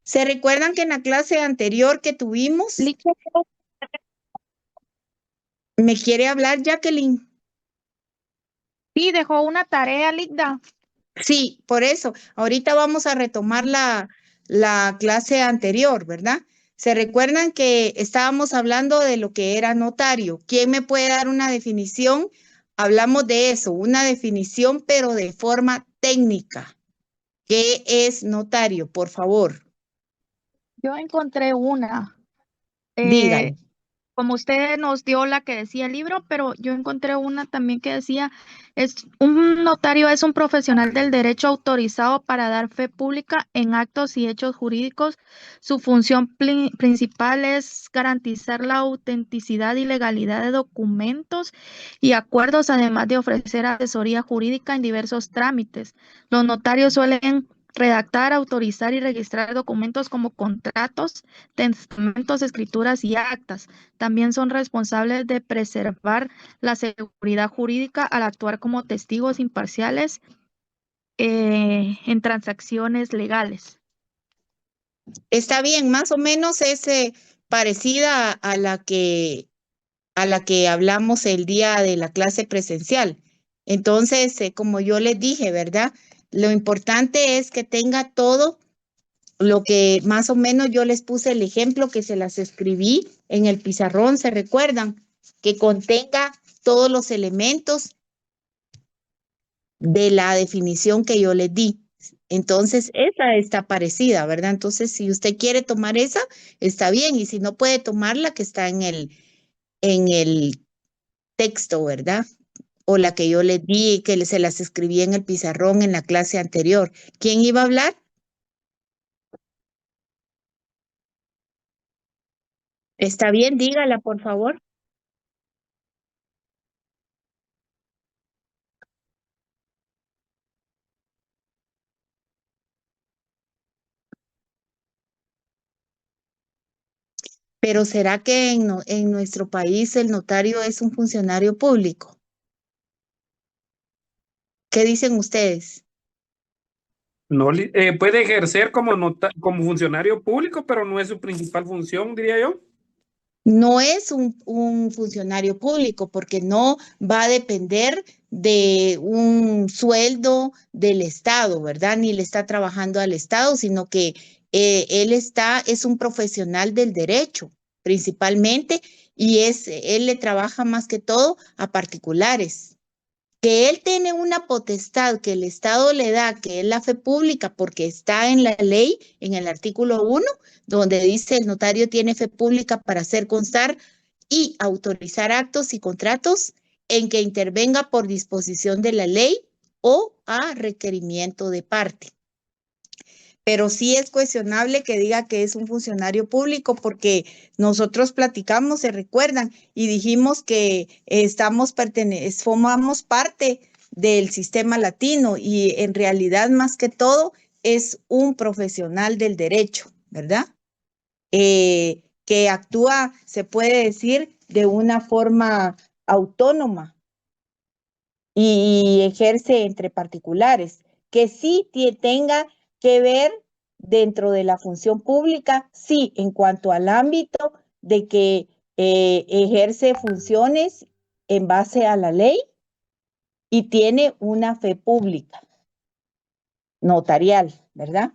¿Se recuerdan que en la clase anterior que tuvimos, Licha, me quiere hablar Jacqueline? sí, dejó una tarea, Ligda. Sí, por eso. Ahorita vamos a retomar la clase anterior, ¿verdad? ¿Se recuerdan que estábamos hablando de lo que era notario? ¿Quién me puede dar una definición? Hablamos de eso, una definición, pero de forma técnica. ¿Qué es notario? Por favor, Yo encontré una. dígalo. Eh, Como usted nos dio la que decía el libro, pero yo encontré una también que decía, un notario es un profesional del derecho autorizado para dar fe pública en actos y hechos jurídicos. Su función principal es garantizar la autenticidad y legalidad de documentos y acuerdos, además de ofrecer asesoría jurídica en diversos trámites. Los notarios suelen redactar, autorizar y registrar documentos como contratos, testamentos, escrituras y actas. También son responsables de preservar la seguridad jurídica al actuar como testigos imparciales en transacciones legales. Está bien, más o menos es parecida a la que hablamos el día de la clase presencial. Entonces, como yo les dije, ¿verdad? Lo importante es que tenga todo lo que más o menos yo les puse el ejemplo que se las escribí en el pizarrón, ¿se recuerdan? Que contenga todos los elementos de la definición que yo les di. Entonces, esa está parecida, ¿verdad? Entonces, si usted quiere tomar esa, está bien, y si no puede tomar la que está en el texto, ¿verdad? O la que yo les di, que se las escribí en el pizarrón en la clase anterior. ¿Quién iba a hablar? Está bien, dígala, por favor. Pero ¿será que en nuestro país el notario es un funcionario público? ¿Qué dicen ustedes? No, puede ejercer como, como funcionario público, pero no es su principal función, diría yo. No es un funcionario público porque no va a depender de un sueldo del Estado, ¿verdad? Ni le está trabajando al Estado, sino que es un profesional del derecho, principalmente, y él le trabaja más que todo a particulares. Que él tiene una potestad que el Estado le da, que es la fe pública, porque está en la ley, en el artículo 1, donde dice el notario tiene fe pública para hacer constar y autorizar actos y contratos en que intervenga por disposición de la ley o a requerimiento de parte. Pero sí es cuestionable que diga que es un funcionario público porque nosotros platicamos, se recuerdan, y dijimos que formamos parte del sistema latino y en realidad más que todo es un profesional del derecho, ¿verdad? Que actúa, se puede decir, de una forma autónoma y ejerce entre particulares, que sí tenga que ver dentro de la función pública, sí, en cuanto al ámbito de que ejerce funciones en base a la ley y tiene una fe pública, notarial, ¿verdad?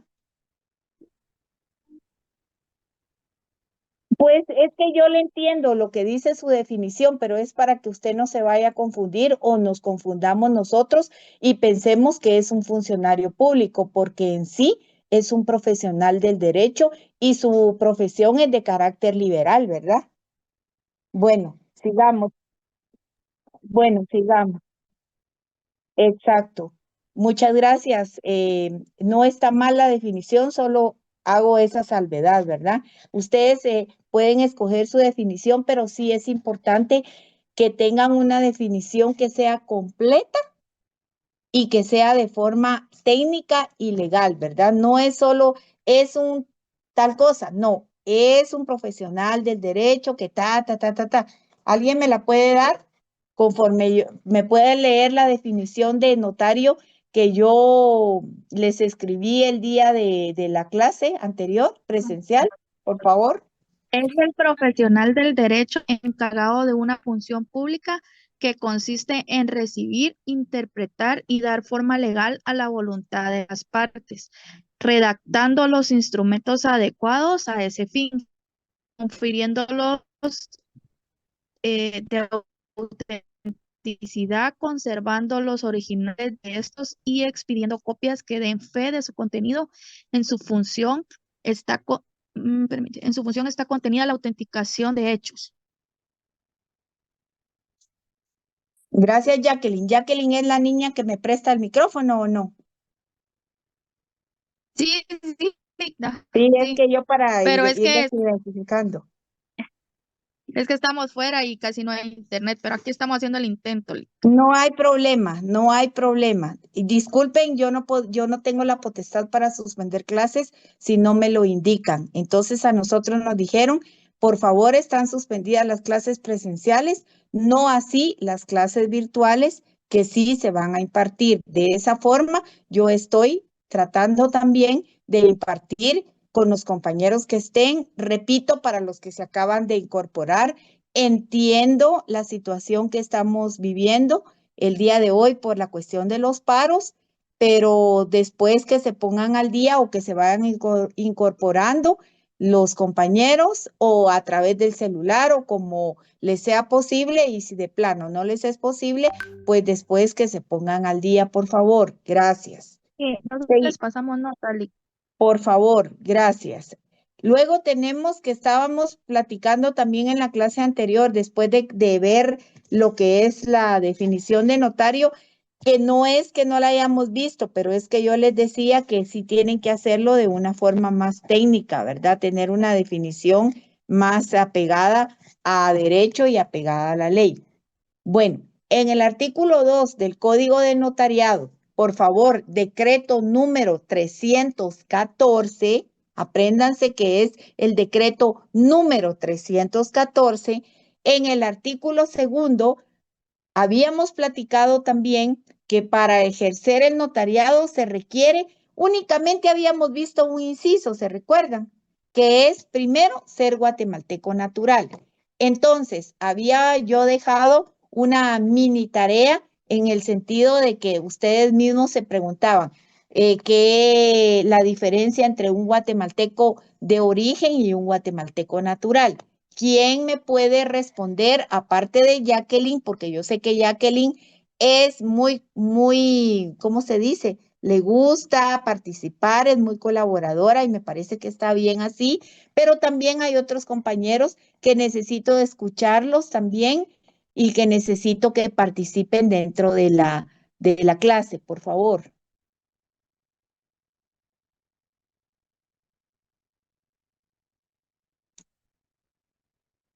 Pues es que yo le entiendo lo que dice su definición, pero es para que usted no se vaya a confundir o nos confundamos nosotros y pensemos que es un funcionario público, porque en sí es un profesional del derecho y su profesión es de carácter liberal, ¿verdad? Bueno, sigamos. Bueno, sigamos. Exacto. Muchas gracias. No está mal la definición, solo hago esa salvedad, ¿verdad? Ustedes pueden escoger su definición, pero sí es importante que tengan una definición que sea completa y que sea de forma técnica y legal, ¿verdad? No es solo, es un tal cosa, no, es un profesional del derecho que ta. ¿Alguien me la puede dar? Conforme me puede leer la definición de notario que yo les escribí el día de la clase anterior, presencial, por favor. Es el profesional del derecho encargado de una función pública que consiste en recibir, interpretar y dar forma legal a la voluntad de las partes, redactando los instrumentos adecuados a ese fin, confiriéndolos de autenticidad, conservando los originales de estos y expidiendo copias que den fe de su contenido. En su función está, en su función está contenida la autenticación de hechos. Gracias, Jacqueline. Jacqueline es la niña que me presta el micrófono, ¿o no? Sí, sí, Sí, es sí, que yo para pero es irles que identificando. estamos fuera y casi no hay internet, pero aquí estamos haciendo el intento. No hay problema, no hay problema. Y disculpen, yo no tengo la potestad para suspender clases si no me lo indican. Entonces a nosotros nos dijeron, por favor, están suspendidas las clases presenciales, no así las clases virtuales que sí se van a impartir. De esa forma, yo estoy tratando también de impartir con los compañeros que estén, repito, para los que se acaban de incorporar. Entiendo la situación que estamos viviendo el día de hoy por la cuestión de los paros, pero después que se pongan al día o que se vayan incorporando los compañeros o a través del celular o como les sea posible, y si de plano no les es posible, pues después que se pongan al día, por favor. Gracias. Nosotros les pasamos nota. Por favor, gracias. Luego tenemos que estábamos platicando también en la clase anterior, después de ver lo que es la definición de notario, que no es que no la hayamos visto, pero es que yo les decía que sí tienen que hacerlo de una forma más técnica, ¿verdad? Tener una definición más apegada a derecho y apegada a la ley. Bueno, en el artículo 2 del Código de Notariado, por favor, decreto número 314, apréndanse que es el decreto número 314. En el artículo segundo, habíamos platicado también que para ejercer el notariado se requiere, únicamente habíamos visto un inciso, ¿se recuerdan? Que es primero ser guatemalteco natural. Entonces, había yo dejado una mini tarea en el sentido de que ustedes mismos se preguntaban qué la diferencia entre un guatemalteco de origen y un guatemalteco natural. ¿Quién me puede responder aparte de Jacqueline? Porque yo sé que Jacqueline es muy, ¿cómo se dice? Le gusta participar, es muy colaboradora y me parece que está bien así, pero también hay otros compañeros que necesito escucharlos también y que necesito que participen dentro de la clase, por favor.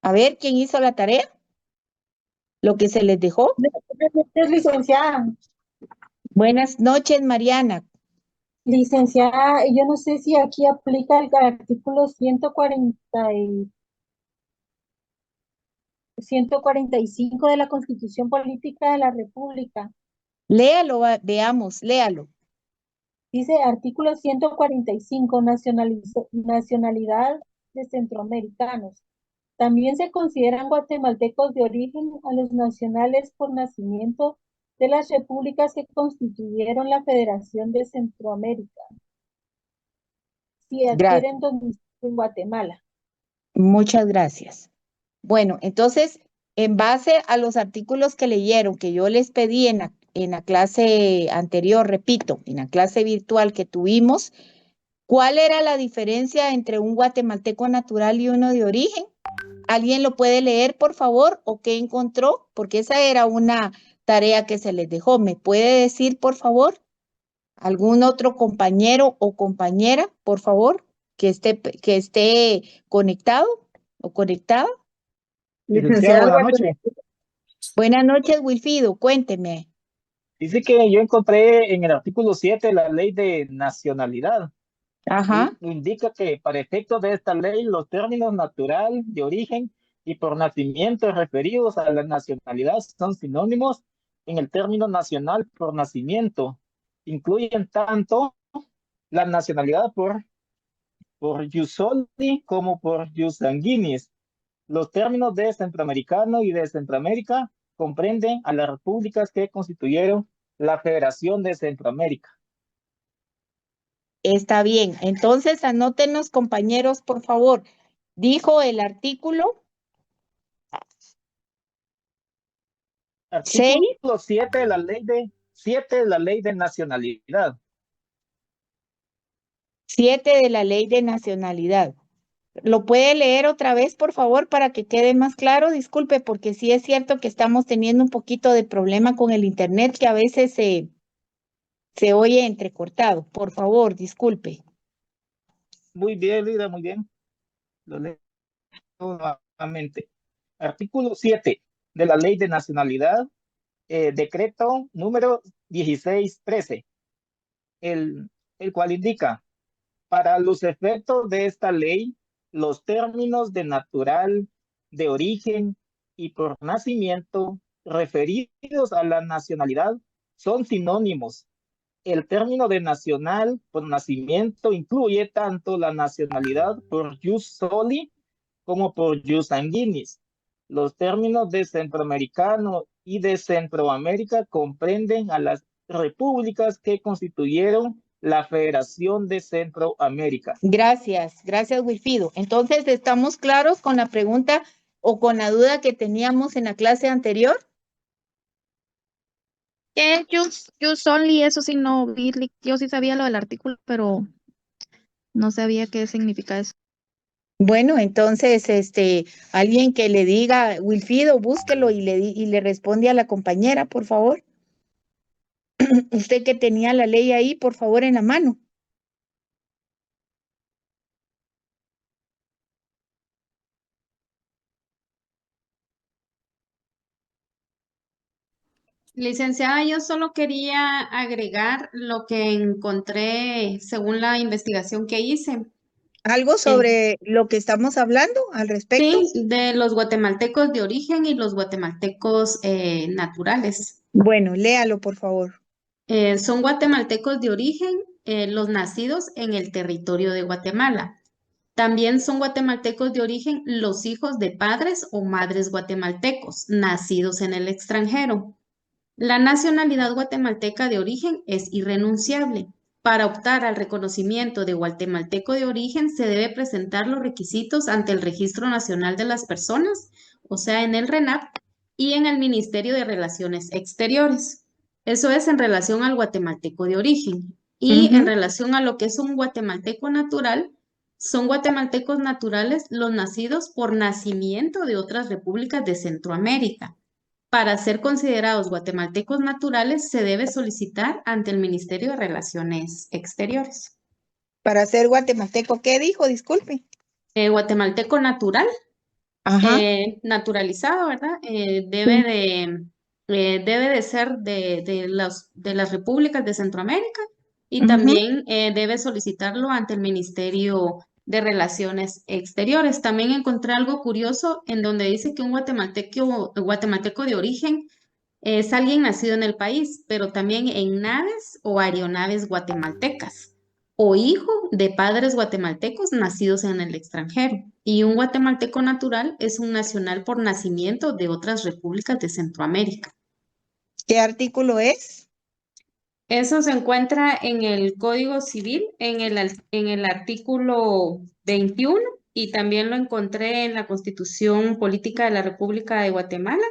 A ver, ¿quién hizo la tarea? ¿Lo que se les dejó? Licenciada. Buenas noches, Mariana. Licenciada, yo no sé si aquí aplica el artículo 145 de la Constitución Política de la República. Léalo, veamos, léalo. Dice artículo 145, nacionalidad de centroamericanos. También se consideran guatemaltecos de origen a los nacionales por nacimiento de las repúblicas que constituyeron la Federación de Centroamérica, si Gracias. adquieren domicilio en Guatemala. Muchas gracias. Bueno, entonces, en base a los artículos que leyeron, que yo les pedí en la clase anterior, repito, en la clase virtual que tuvimos, ¿cuál era la diferencia entre un guatemalteco natural y uno de origen? ¿Alguien lo puede leer, por favor? ¿O qué encontró? Porque esa era una tarea que se les dejó. ¿Me puede decir, por favor? ¿Algún otro compañero o compañera, por favor, que esté conectado o conectada? Licenciada, buenas noches. Buenas noches, Wilfido, cuénteme. Dice que yo encontré en el artículo 7 la ley de nacionalidad. Ajá. Y indica que para efectos de esta ley los términos natural, de origen y por nacimiento referidos a la nacionalidad son sinónimos en el término nacional por nacimiento. incluyen tanto la nacionalidad por jus soli como por jus sanguinis. Los términos de centroamericano y de Centroamérica comprenden a las repúblicas que constituyeron la Federación de Centroamérica. Está bien. Entonces, anótenos, compañeros, por favor. Dijo el artículo 6. Artículo 7 de la ley de nacionalidad. 7 de la Ley de Nacionalidad. ¿Lo puede leer otra vez, por favor, para que quede más claro? Disculpe, porque sí es cierto que estamos teniendo un poquito de problema con el internet, que a veces se oye entrecortado. Por favor, disculpe. Muy bien, Lida, muy bien. Lo leo nuevamente. Artículo 7 de la Ley de Nacionalidad, decreto número 1613, el cual indica: para los efectos de esta ley, los términos de natural, de origen y por nacimiento referidos a la nacionalidad son sinónimos. El término de nacional por nacimiento incluye tanto la nacionalidad por jus soli como por jus sanguinis. Los términos de centroamericano y de Centroamérica comprenden a las repúblicas que constituyeron la Federación de Centroamérica. Gracias, Wilfido. Entonces, ¿estamos claros con la pregunta o con la duda que teníamos en la clase anterior? ¿Qué jus only? Eso sí no vi, yo sí sabía lo del artículo, pero no sabía qué significa eso. Bueno, entonces, alguien que le diga, Wilfido, búsquelo y le responde a la compañera, por favor. Usted que tenía la ley ahí, por favor, en la mano. Licenciada, yo solo quería agregar lo que encontré según la investigación que hice. ¿Algo sobre lo que estamos hablando al respecto? Sí, de los guatemaltecos de origen y los guatemaltecos naturales. Bueno, léalo, por favor. Son guatemaltecos de origen los nacidos en el territorio de Guatemala. También son guatemaltecos de origen los hijos de padres o madres guatemaltecos nacidos en el extranjero. La nacionalidad guatemalteca de origen es irrenunciable. Para optar al reconocimiento de guatemalteco de origen se debe presentar los requisitos ante el Registro Nacional de las Personas, o sea, en el RENAP, y en el Ministerio de Relaciones Exteriores. Eso es en relación al guatemalteco de origen. Y en relación a lo que es un guatemalteco natural, son guatemaltecos naturales los nacidos por nacimiento de otras repúblicas de Centroamérica. Para ser considerados guatemaltecos naturales se debe solicitar ante el Ministerio de Relaciones Exteriores. Para ser guatemalteco, ¿qué dijo? Disculpe. Guatemalteco natural, Ajá. naturalizado, ¿verdad? Debe de ser de las repúblicas de Centroamérica y también debe solicitarlo ante el Ministerio de Relaciones Exteriores. También encontré algo curioso en donde dice que un guatemalteco de origen es alguien nacido en el país, pero también en naves o aeronaves guatemaltecas, o hijo de padres guatemaltecos nacidos en el extranjero. Y un guatemalteco natural es un nacional por nacimiento de otras repúblicas de Centroamérica. ¿Qué artículo es? Eso se encuentra en el Código Civil, en el artículo 21, y también lo encontré en la Constitución Política de la República de Guatemala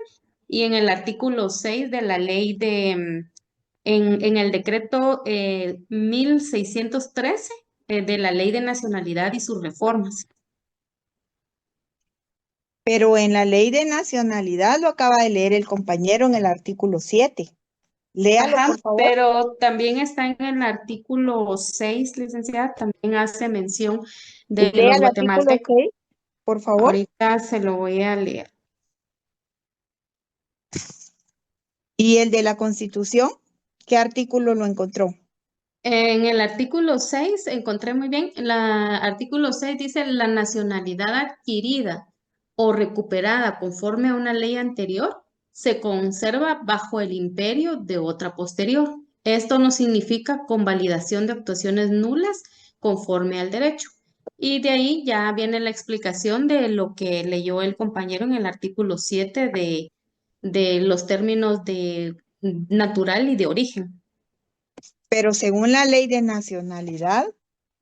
y en el artículo 6 de la ley en el decreto 1613 de la Ley de Nacionalidad y sus reformas. Pero en la Ley de Nacionalidad lo acaba de leer el compañero en el artículo 7. Léalo, Ajá, por favor. pero también está en el artículo 6, licenciada, también hace mención de Lea los el artículo guatemaltecos. 6, por favor. Ahorita se lo voy a leer. ¿Y el de la Constitución? ¿Qué artículo lo encontró? En el artículo 6, encontré muy bien, el artículo 6 dice la nacionalidad adquirida o recuperada conforme a una ley anterior se conserva bajo el imperio de otra posterior. Esto no significa convalidación de actuaciones nulas conforme al derecho. Y de ahí ya viene la explicación de lo que leyó el compañero en el artículo 7 de los términos de natural y de origen. Pero según la ley de nacionalidad,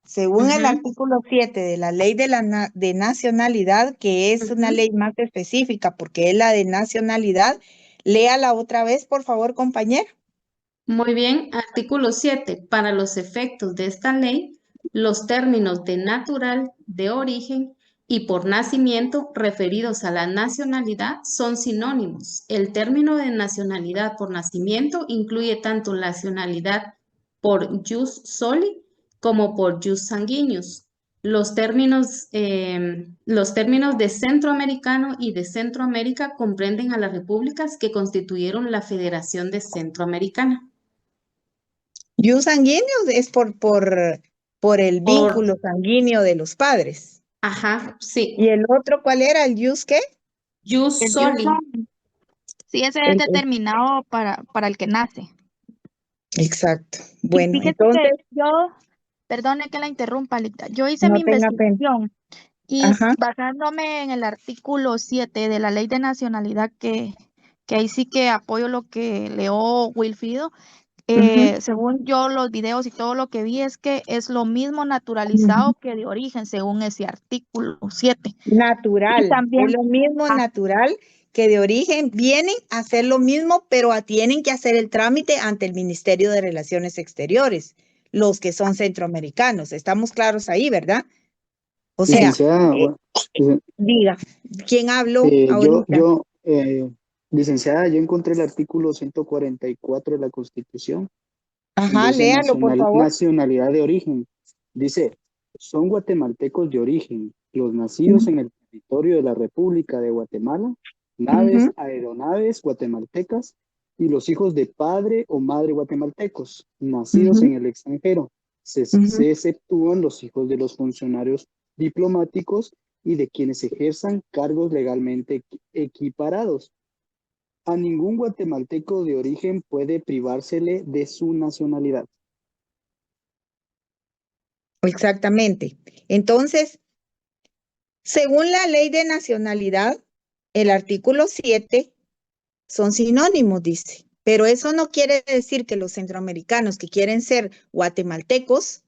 según el Ujú, artículo 7 de la ley de nacionalidad, que es una ujú. ley más específica porque es la de nacionalidad, léala otra vez, por favor, compañero. Muy bien, artículo 7. Para los efectos de esta ley, los términos de natural, de origen y por nacimiento referidos a la nacionalidad son sinónimos. El término de nacionalidad por nacimiento incluye tanto nacionalidad por jus soli como por jus sanguineus. Los términos de centroamericano y de Centroamérica comprenden a las repúblicas que constituyeron la Federación de Centroamericana. Jus sanguíneo es por el Por, vínculo sanguíneo de los padres. ajá, sí. ¿Y el otro cuál era? ¿El jus qué? Jus El jus soli. soli. Sí, ese es El- determinado para el que nace. exacto. Y Bueno, fíjese que entonces, yo, perdone que la interrumpa, Lita, yo hice no mi tenga pena. investigación y Ajá. basándome en el artículo 7 de la Ley de Nacionalidad, que ahí sí que apoyo lo que leó Wilfrido, Ujú, según yo los videos y todo lo que vi es que es lo mismo ujú. naturalizado que de origen, según ese artículo 7. Y Natural, es también, lo mismo ah, natural que de origen. Vienen a hacer lo mismo, pero tienen que hacer el trámite ante el Ministerio de Relaciones Exteriores, los que son centroamericanos. Estamos claros ahí, ¿verdad? O sea, Licenciada, eh, diga, ¿quién habló eh, yo, ahorita? yo, eh, licenciada, yo encontré el artículo 144 de la Constitución, donde Ajá, dice léalo, por favor. nacionalidad de origen. Dice, son guatemaltecos de origen, los nacidos Ujú, en el territorio de la República de Guatemala, naves, ujú, aeronaves guatemaltecas y los hijos de padre o madre guatemaltecos, nacidos ujú, en el extranjero. ujú. Se exceptúan los hijos de los funcionarios diplomáticos y de quienes ejerzan cargos legalmente equiparados. A ningún guatemalteco de origen puede privársele de su nacionalidad. Exactamente. Entonces, según la ley de nacionalidad, el artículo 7 son sinónimos, dice. Pero eso no quiere decir que los centroamericanos que quieren ser guatemaltecos,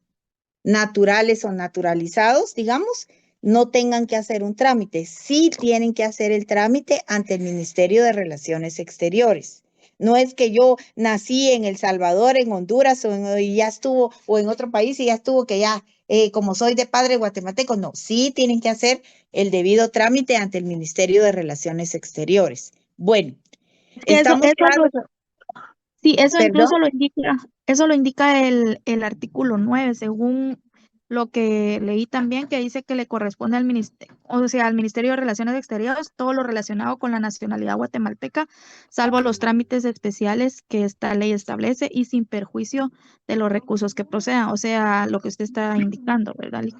naturales o naturalizados, digamos, no tengan que hacer un trámite. Sí tienen que hacer el trámite ante el Ministerio de Relaciones Exteriores. No es que yo nací en El Salvador, en Honduras, y ya estuvo, o en otro país y ya estuvo que ya, como soy de padre guatemalteco, no, sí tienen que hacer el debido trámite ante el Ministerio de Relaciones Exteriores. Bueno, es que estamos claros, sí, eso perdón. incluso eso lo indica el artículo 9, según lo que leí también, que dice que le corresponde al ministerio, o sea, al Ministerio de Relaciones Exteriores, todo lo relacionado con la nacionalidad guatemalteca, salvo los trámites especiales que esta ley establece y sin perjuicio de los recursos que procedan, o sea, lo que usted está indicando, ¿verdad, Lic?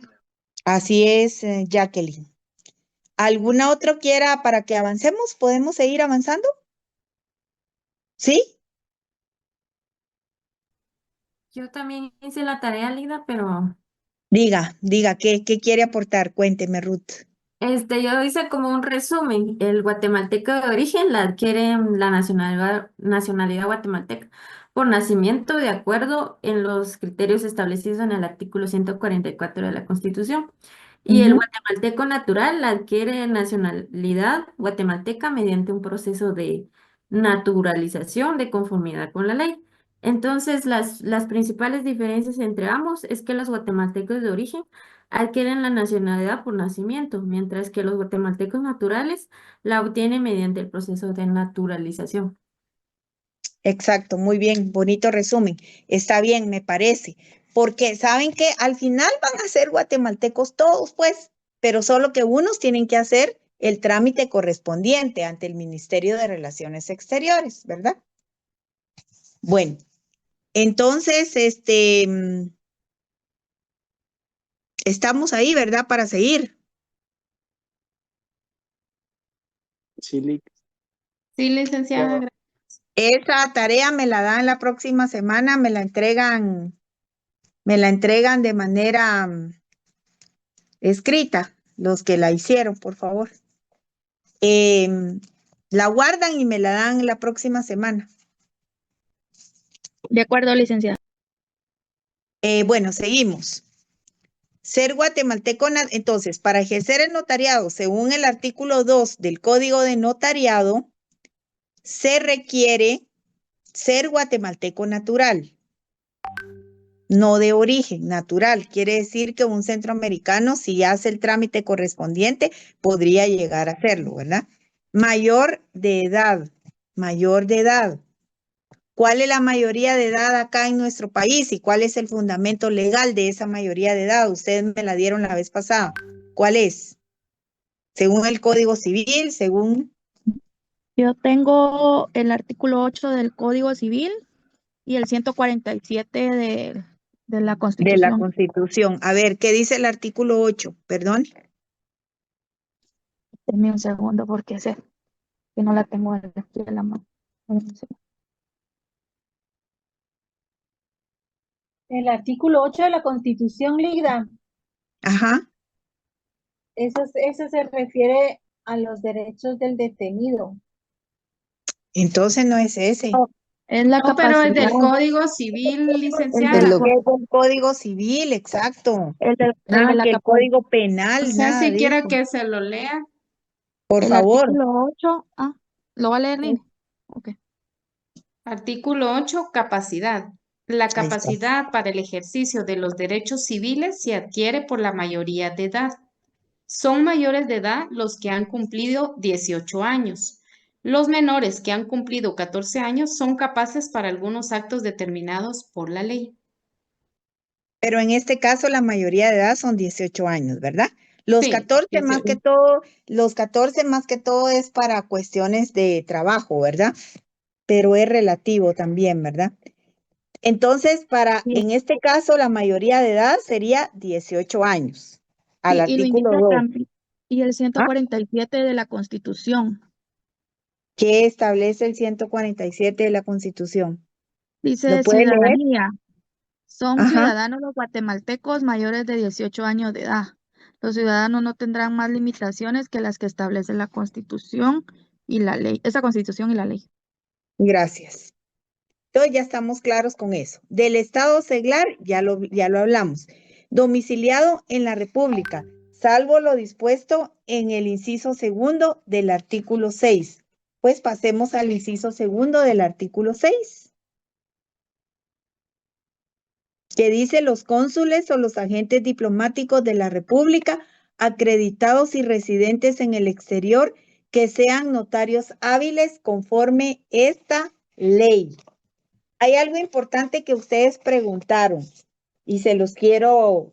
Así es, Jacqueline. ¿Alguna otra quiera para que avancemos? ¿Podemos seguir avanzando? ¿Sí? Yo también hice la tarea, Lida, pero Diga, ¿qué quiere aportar? Cuénteme, Ruth. yo hice como un resumen. El guatemalteco de origen la adquiere la nacionalidad guatemalteca por nacimiento de acuerdo en los criterios establecidos en el artículo 144 de la Constitución. Y el Ujú. guatemalteco natural la adquiere nacionalidad guatemalteca mediante un proceso de naturalización de conformidad con la ley. Entonces, las principales diferencias entre ambos es que los guatemaltecos de origen adquieren la nacionalidad por nacimiento, mientras que los guatemaltecos naturales la obtienen mediante el proceso de naturalización. Exacto, muy bien, bonito resumen. Está bien, me parece. Porque saben que al final van a ser guatemaltecos todos, pues, pero solo que unos tienen que hacer el trámite correspondiente ante el Ministerio de Relaciones Exteriores, ¿verdad? Bueno, entonces, estamos ahí, ¿verdad? Para seguir. Sí, Sí, licenciada. Esa tarea me la dan la próxima semana, me la entregan de manera escrita, los que la hicieron, por favor. La guardan y me la dan la próxima semana. De acuerdo, licenciada. Bueno, seguimos. Ser guatemalteco, entonces, para ejercer el notariado, según el artículo 2 del Código de Notariado, se requiere ser guatemalteco natural, no de origen, natural. Quiere decir que un centroamericano, si hace el trámite correspondiente, podría llegar a hacerlo, ¿verdad? Mayor de edad, mayor de edad. ¿Cuál es la mayoría de edad acá en nuestro país y cuál es el fundamento legal de esa mayoría de edad? Ustedes me la dieron la vez pasada. ¿Cuál es? Según el Código Civil, según... Yo tengo el artículo 8 del Código Civil y el 147 de la De la Constitución. Constitución. A ver, ¿qué dice el artículo 8? Perdón. Denme un segundo porque sé que no la tengo aquí en la mano. El artículo 8 de la Constitución, Lida, Ajá. eso se refiere a los derechos del detenido. Entonces no es ese. No, es la No, pero el del capacidad. Código Civil, Es licenciada. lo que es el Código Civil, exacto. El de Nada la que el Código Penal, No sé nada si de quiere eso. que se lo lea. Por el favor. artículo 8. ¿Lo va a leer, Lina? Ok. Artículo 8, capacidad. La Ahí está. capacidad para el ejercicio de los derechos civiles se adquiere por la mayoría de edad. Son mayores de edad los que han cumplido 18 años. Los menores que han cumplido 14 años son capaces para algunos actos determinados por la ley. Pero en este caso la mayoría de edad son 18 años, ¿verdad? Los Sí, 14 más 18. que todo, los 14 más que todo es para cuestiones de trabajo, ¿verdad? Pero es relativo también, ¿verdad? Entonces, en este caso, la mayoría de edad sería 18 años, al Sí, y lo artículo indica 2. también. Y el ¿Ah? 147 de la Constitución. ¿Qué establece el 147 de la Constitución? ¿Lo Dice puede leer? ciudadanía. Son Ajá, ciudadanos los guatemaltecos mayores de 18 años de edad. Los ciudadanos no tendrán más limitaciones que las que establece la Constitución y la ley. Esa Constitución y la ley. gracias. Entonces ya estamos claros con eso. Del Estado seglar, ya lo hablamos. Domiciliado en la República, salvo lo dispuesto en el inciso segundo del artículo 6. Pues pasemos al inciso segundo del artículo 6. Que dice los cónsules o los agentes diplomáticos de la República acreditados y residentes en el exterior que sean notarios hábiles conforme esta ley. Hay algo importante que ustedes preguntaron y se los quiero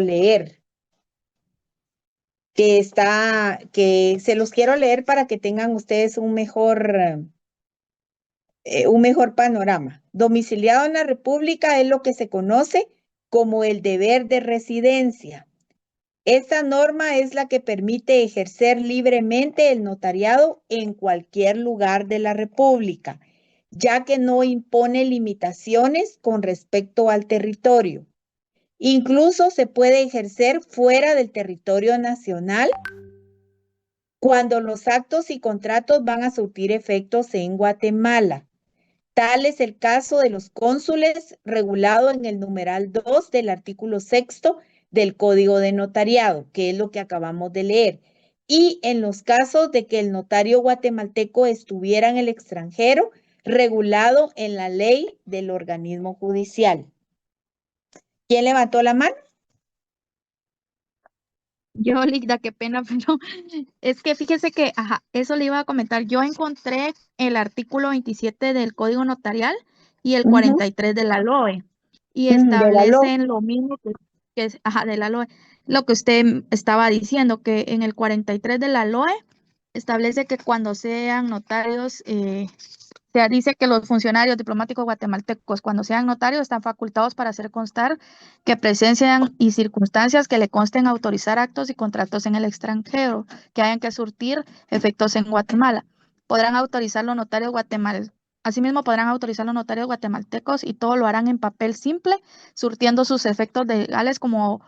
leer. Que se los quiero leer para que tengan ustedes un mejor panorama. Domiciliado en la República es lo que se conoce como el deber de residencia. Esta norma es la que permite ejercer libremente el notariado en cualquier lugar de la República, ya que no impone limitaciones con respecto al territorio. Incluso se puede ejercer fuera del territorio nacional cuando los actos y contratos van a surtir efectos en Guatemala. Tal es el caso de los cónsules regulado en el numeral 2 del artículo 6 del Código de Notariado, que es lo que acabamos de leer. Y en los casos de que el notario guatemalteco estuviera en el extranjero, regulado en la ley del organismo judicial. ¿Quién levantó la mano? Yo, Ligda, qué pena, pero es que fíjese que, eso le iba a comentar. Yo encontré el artículo 27 del Código Notarial y el 43 de la LOE. Y De la LOE. establecen lo mismo de la LOE. Lo que usted estaba diciendo, que en el 43 de la LOE establece que cuando sean notarios, dice que los funcionarios diplomáticos guatemaltecos, cuando sean notarios, están facultados para hacer constar que presencian y circunstancias que le consten autorizar actos y contratos en el extranjero que hayan que surtir efectos en Guatemala. podrán autorizar los notarios guatemaltecos. Asimismo, podrán autorizar los notarios guatemaltecos y todo lo harán en papel simple, surtiendo sus efectos legales como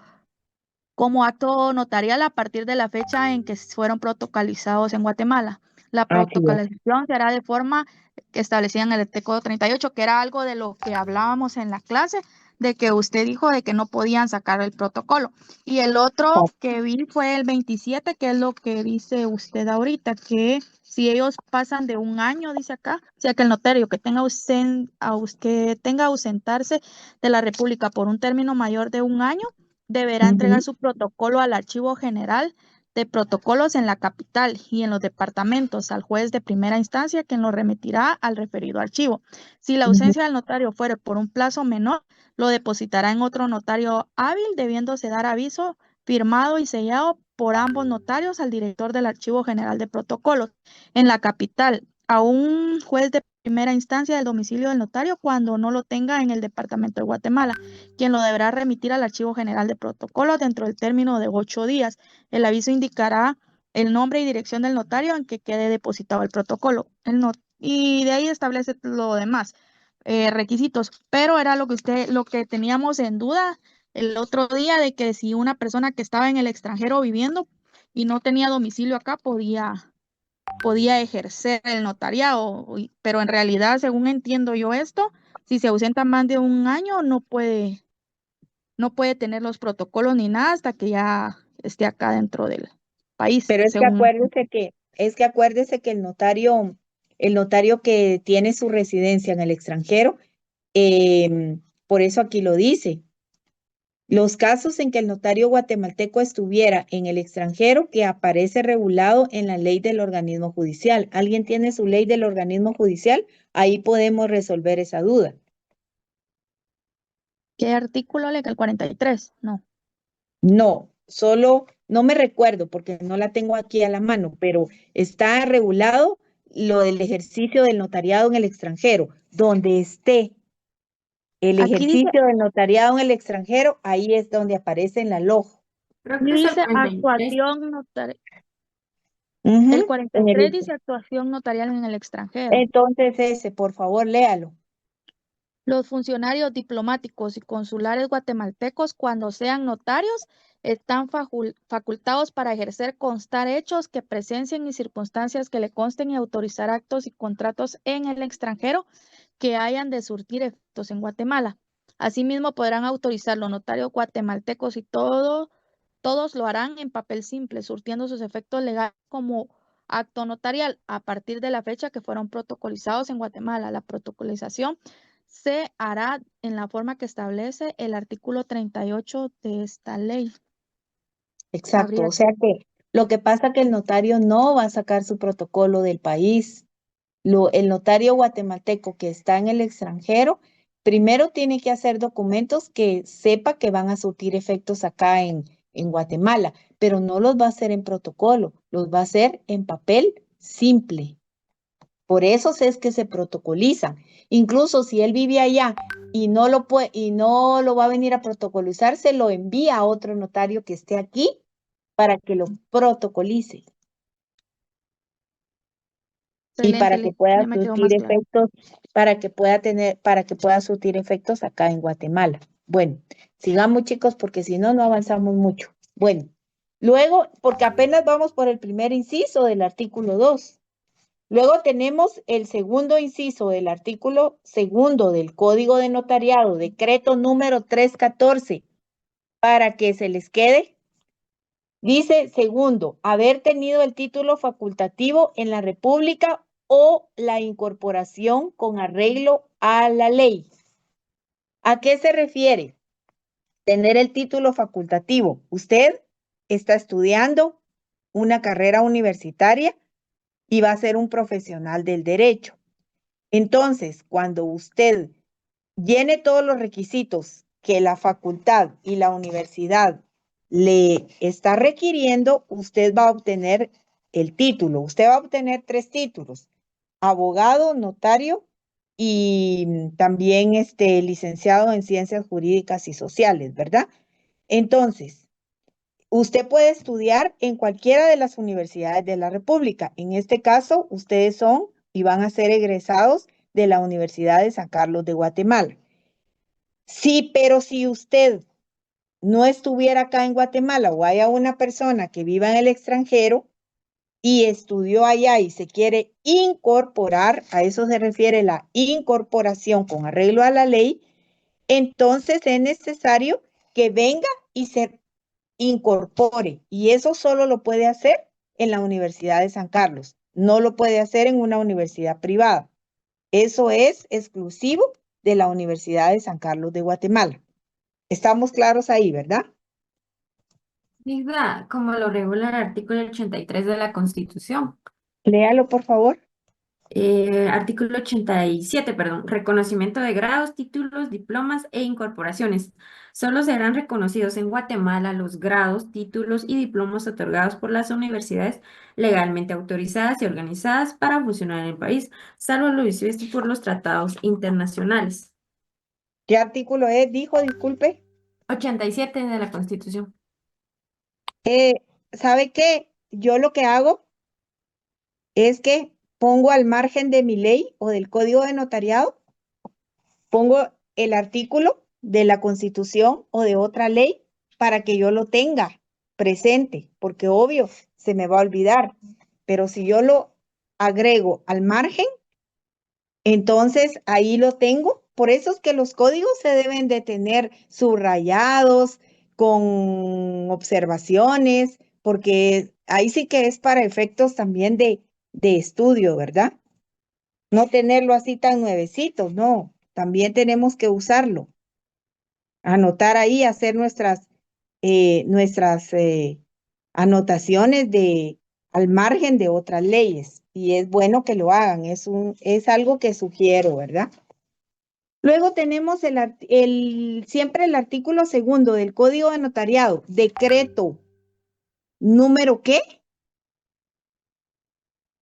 acto notarial a partir de la fecha en que fueron protocolizados en Guatemala. La Así es. protocolización se hará de forma que establecida en el artículo 38, que era algo de lo que hablábamos en la clase, de que usted dijo de que no podían sacar el protocolo. Y el otro que vi fue el 27, que es lo que dice usted ahorita, que si ellos pasan de un año, dice acá, o sea que el notario que tenga ausentarse de la República por un término mayor de un año, deberá entregar su protocolo al Archivo General de Protocolos en la capital y en los departamentos al juez de primera instancia, quien lo remitirá al referido archivo. Si la ausencia del notario fuere por un plazo menor, lo depositará en otro notario hábil, debiéndose dar aviso firmado y sellado por ambos notarios al director del Archivo General de Protocolos en la capital, a un juez de primera instancia del domicilio del notario cuando no lo tenga en el departamento de Guatemala, quien lo deberá remitir al Archivo General de Protocolos dentro del término de 8 días. El aviso indicará el nombre y dirección del notario en que quede depositado el protocolo. Y de ahí establece lo demás, requisitos. Pero era lo que teníamos en duda el otro día, de que si una persona que estaba en el extranjero viviendo y no tenía domicilio acá podía ejercer el notariado, pero en realidad, según entiendo yo esto, si se ausenta más de un año, no puede tener los protocolos ni nada hasta que ya esté acá dentro del país, Pero es que según. acuérdese que el notario que tiene su residencia en el extranjero, por eso aquí lo dice. Los casos en que el notario guatemalteco estuviera en el extranjero, que aparece regulado en la ley del organismo judicial. ¿Alguien tiene su ley del organismo judicial? Ahí podemos resolver esa duda. ¿Qué artículo lee? ¿El 43? No. No, solo, no me recuerdo porque no la tengo aquí a la mano, pero está regulado lo del ejercicio del notariado en el extranjero. Donde esté el Aquí dice, ejercicio del notariado en el extranjero, ahí es donde aparece en la LOJ. Creo que es el dice 43. actuación notarial. Ujú, El en 43 el- dice actuación notarial en el extranjero. Entonces ese, por favor, léalo. Los funcionarios diplomáticos y consulares guatemaltecos, cuando sean notarios, están facultados para ejercer, constar hechos que presencien y circunstancias que le consten y autorizar actos y contratos en el extranjero que hayan de surtir efectos en Guatemala. Asimismo, podrán autorizar los notarios guatemaltecos y todos lo harán en papel simple, surtiendo sus efectos legales como acto notarial a partir de la fecha que fueron protocolizados en Guatemala. La protocolización se hará en la forma que establece el artículo 38 de esta ley. Exacto, o sea que lo que pasa que el notario no va a sacar su protocolo del país. El notario guatemalteco que está en el extranjero, primero tiene que hacer documentos que sepa que van a surtir efectos acá en Guatemala, pero no los va a hacer en protocolo, los va a hacer en papel simple. Por eso es que se protocolizan. Incluso si él vive allá y no lo va a venir a protocolizar, se lo envía a otro notario que esté aquí para que lo protocolice. Y para Excelente, que pueda ya me quedó surtir más claro. efectos, para que pueda surtir efectos acá en Guatemala. Bueno, sigamos chicos, porque si no, no avanzamos mucho. Bueno, luego, porque apenas vamos por el primer inciso del artículo 2. Luego tenemos el segundo inciso del artículo segundo del Código de Notariado, decreto número 314, para que se les quede. Dice, segundo, haber tenido el título facultativo en la República o la incorporación con arreglo a la ley. ¿A qué se refiere tener el título facultativo? Usted está estudiando una carrera universitaria y va a ser un profesional del derecho. Entonces, cuando usted llene todos los requisitos que la facultad y la universidad le está requiriendo, usted va a obtener el título. Usted va a obtener 3 títulos: abogado, notario y también licenciado en ciencias jurídicas y sociales, ¿verdad? Entonces, usted puede estudiar en cualquiera de las universidades de la República. En este caso, ustedes son y van a ser egresados de la Universidad de San Carlos de Guatemala. Sí, pero si usted no estuviera acá en Guatemala o haya una persona que viva en el extranjero y estudió allá y se quiere incorporar, a eso se refiere la incorporación con arreglo a la ley, entonces es necesario que venga y se incorpore. Y eso solo lo puede hacer en la Universidad de San Carlos. No lo puede hacer en una universidad privada. Eso es exclusivo de la Universidad de San Carlos de Guatemala. Estamos claros ahí, ¿verdad? Digna, como lo regula el artículo 83 de la Constitución. Léalo, por favor. Artículo 87, perdón. Reconocimiento de grados, títulos, diplomas e incorporaciones. Solo serán reconocidos en Guatemala los grados, títulos y diplomas otorgados por las universidades legalmente autorizadas y organizadas para funcionar en el país, salvo lo dispuesto por los tratados internacionales. ¿Qué artículo es? Dijo, disculpe. 87 de la Constitución. ¿Sabe qué? Yo lo que hago es que pongo al margen de mi ley o del código de notariado, pongo el artículo de la Constitución o de otra ley para que yo lo tenga presente, porque obvio se me va a olvidar. Pero si yo lo agrego al margen, entonces ahí lo tengo. Por eso es que los códigos se deben de tener subrayados, con observaciones, porque ahí sí que es para efectos también de estudio, ¿verdad? No tenerlo así tan nuevecito, no. También tenemos que usarlo. Anotar ahí, hacer nuestras anotaciones al margen de otras leyes. Y es bueno que lo hagan, es algo que sugiero, ¿verdad? Luego tenemos siempre el artículo 2 del Código de Notariado, decreto número ¿qué?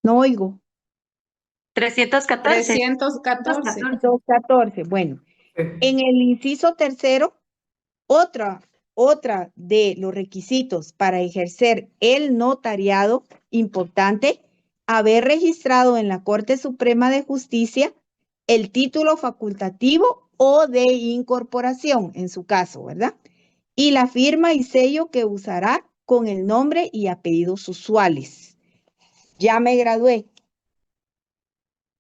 No oigo. 314. 314. 214. Bueno, en el inciso 3, otra de los requisitos para ejercer el notariado, importante, haber registrado en la Corte Suprema de Justicia el título facultativo o de incorporación, en su caso, ¿verdad? Y la firma y sello que usará con el nombre y apellidos usuales. Ya me gradué,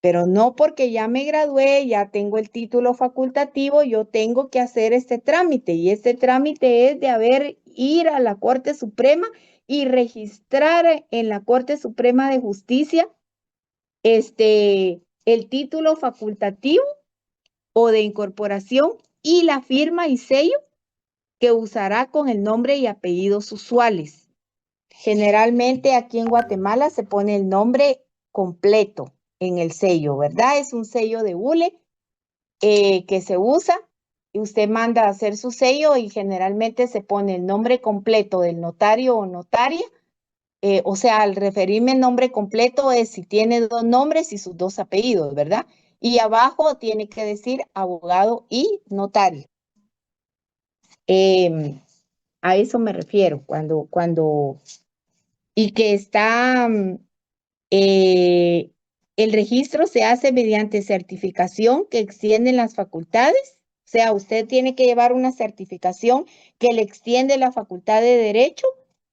pero no porque ya me gradué, ya tengo el título facultativo, yo tengo que hacer este trámite. Y este trámite es de ir a la Corte Suprema y registrar en la Corte Suprema de Justicia el título facultativo o de incorporación y la firma y sello que usará con el nombre y apellidos usuales. Generalmente aquí en Guatemala se pone el nombre completo en el sello, ¿verdad? Es un sello de hule que se usa y usted manda a hacer su sello y generalmente se pone el nombre completo del notario o notaria. O sea, al referirme nombre completo es si tiene 2 nombres y sus 2 apellidos, ¿verdad? Y abajo tiene que decir abogado y notario. A eso me refiero y que está, el registro se hace mediante certificación que extiende las facultades. O sea, usted tiene que llevar una certificación que le extiende la facultad de derecho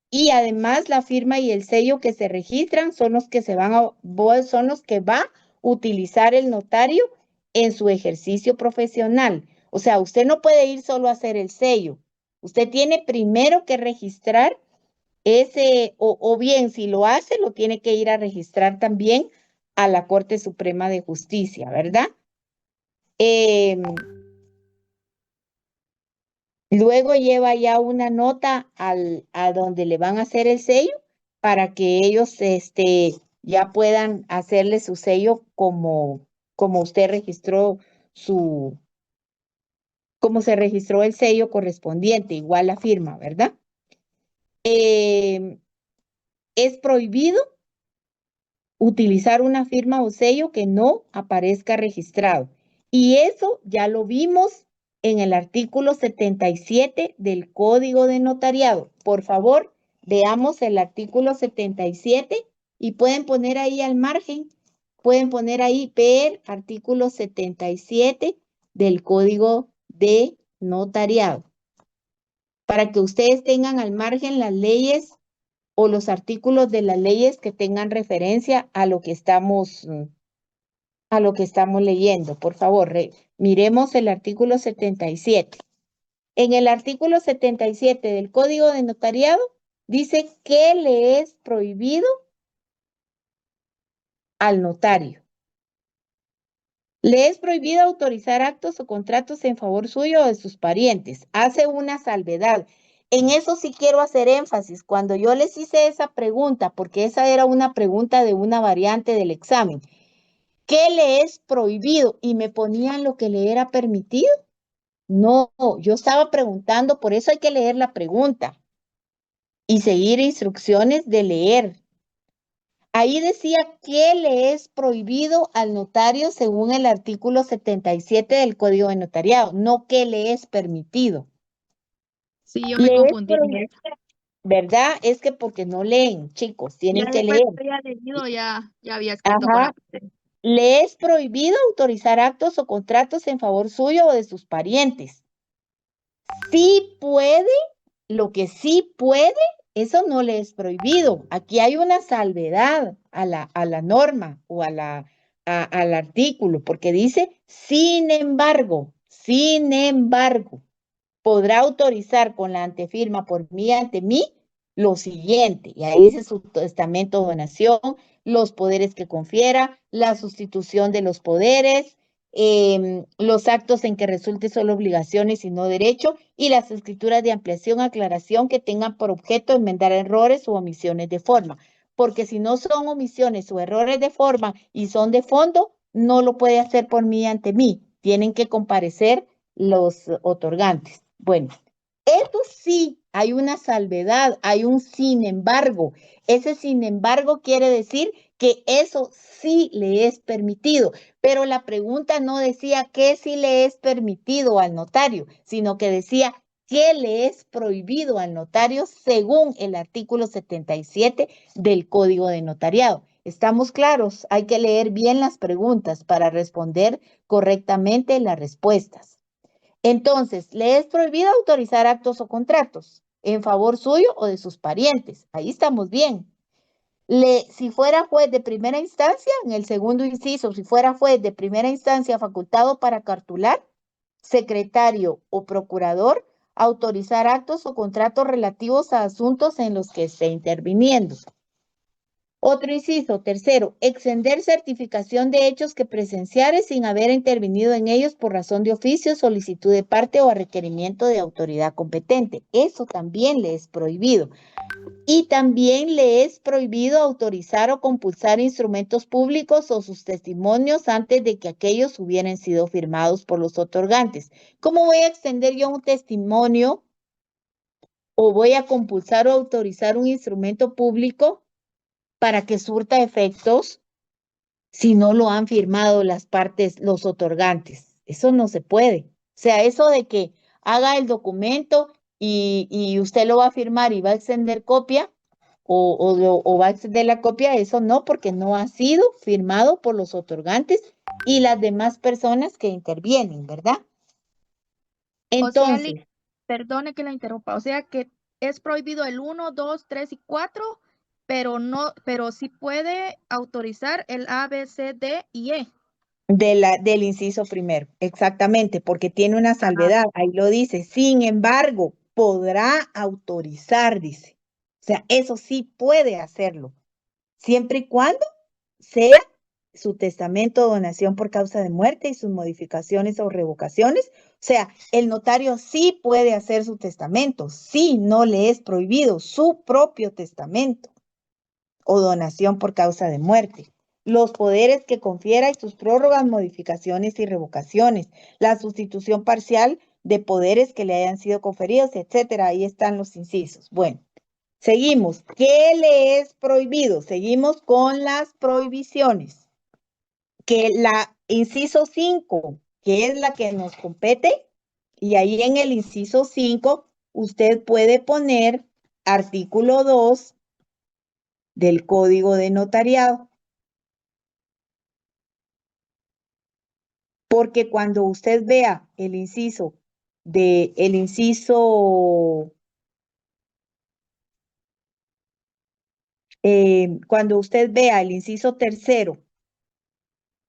y además la firma y el sello que se registran son los que son los que va a utilizar el notario en su ejercicio profesional. O sea, usted no puede ir solo a hacer el sello. Usted tiene primero que registrar o bien si lo hace, lo tiene que ir a registrar también a la Corte Suprema de Justicia, ¿verdad? Luego lleva ya una nota a donde le van a hacer el sello para que ellos ya puedan hacerle su sello como usted registró como se registró el sello correspondiente, igual la firma, ¿verdad? Es prohibido utilizar una firma o sello que no aparezca registrado. Y eso ya lo vimos en el artículo 77 del Código de Notariado. Por favor, veamos el artículo 77 y pueden poner ahí al margen, pueden poner ahí ver artículo 77 del Código de Notariado, para que ustedes tengan al margen las leyes o los artículos de las leyes que tengan referencia a lo que estamos leyendo. Por favor, miremos el artículo 77. En el artículo 77 del Código de Notariado dice que le es prohibido al notario. Le es prohibido autorizar actos o contratos en favor suyo o de sus parientes. Hace una salvedad. En eso sí quiero hacer énfasis. Cuando yo les hice esa pregunta, porque esa era una pregunta de una variante del examen, ¿qué le es prohibido? Y me ponían lo que le era permitido. No, yo estaba preguntando, por eso hay que leer la pregunta y seguir instrucciones de leer. Ahí decía que le es prohibido al notario según el artículo 77 del Código de Notariado, no que le es permitido. Sí, yo me Le es confundí. prohibido, ¿verdad? Es que porque no leen, chicos, tienen Ya que después leer. que había leído, ya había escrito Ajá. correctamente. Le es prohibido autorizar actos o contratos en favor suyo o de sus parientes. Sí puede, lo que sí puede, eso no le es prohibido. Aquí hay una salvedad a la norma o al artículo, porque dice, sin embargo, podrá autorizar con la antefirma por mí ante mí lo siguiente. Y ahí dice su testamento o donación, los poderes que confiera, la sustitución de los poderes, los actos en que resulte solo obligaciones y no derecho, y las escrituras de ampliación, aclaración que tengan por objeto enmendar errores u omisiones de forma. Porque si no son omisiones o errores de forma y son de fondo, no lo puede hacer por mí ante mí. Tienen que comparecer los otorgantes. Bueno, esto sí, hay una salvedad, hay un sin embargo. Ese sin embargo quiere decir que eso sí le es permitido, pero la pregunta no decía que sí le es permitido al notario, sino que decía que le es prohibido al notario según el artículo 77 del Código de Notariado. ¿Estamos claros? Hay que leer bien las preguntas para responder correctamente las respuestas. Entonces, le es prohibido autorizar actos o contratos en favor suyo o de sus parientes. Ahí estamos bien. Si fuera juez de primera instancia, en el segundo inciso, si fuera juez de primera instancia facultado para cartular, secretario o procurador, autorizar actos o contratos relativos a asuntos en los que esté interviniendo. Otro inciso, tercero, extender certificación de hechos que presenciare sin haber intervenido en ellos por razón de oficio, solicitud de parte o a requerimiento de autoridad competente. Eso también le es prohibido. Y también le es prohibido autorizar o compulsar instrumentos públicos o sus testimonios antes de que aquellos hubieran sido firmados por los otorgantes. ¿Cómo voy a extender yo un testimonio o voy a compulsar o autorizar un instrumento público para que surta efectos si no lo han firmado las partes, los otorgantes? Eso no se puede. O sea, eso de que haga el documento y usted lo va a firmar y va a extender copia o va a extender la copia, eso no, porque no ha sido firmado por los otorgantes y las demás personas que intervienen, ¿verdad? Entonces, Perdone que la interrumpa, o sea que es prohibido el 1, 2, 3 y 4, pero sí puede autorizar el A, B, C, D y E. del inciso primero, exactamente, porque tiene una salvedad, ahí lo dice, sin embargo, podrá autorizar, dice. O sea, eso sí puede hacerlo, siempre y cuando sea su testamento o donación por causa de muerte y sus modificaciones o revocaciones. O sea, el notario sí puede hacer su testamento, sí, no le es prohibido su propio testamento o donación por causa de muerte. Los poderes que confiera y sus prórrogas, modificaciones y revocaciones, la sustitución parcial de poderes que le hayan sido conferidos, etcétera. Ahí están los incisos. Bueno, seguimos. ¿Qué le es prohibido? Seguimos con las prohibiciones. Que la inciso 5, que es la que nos compete, Y ahí en el inciso 5, usted puede poner artículo 2 del Código de Notariado. Porque cuando usted vea el inciso cuando usted vea el inciso tercero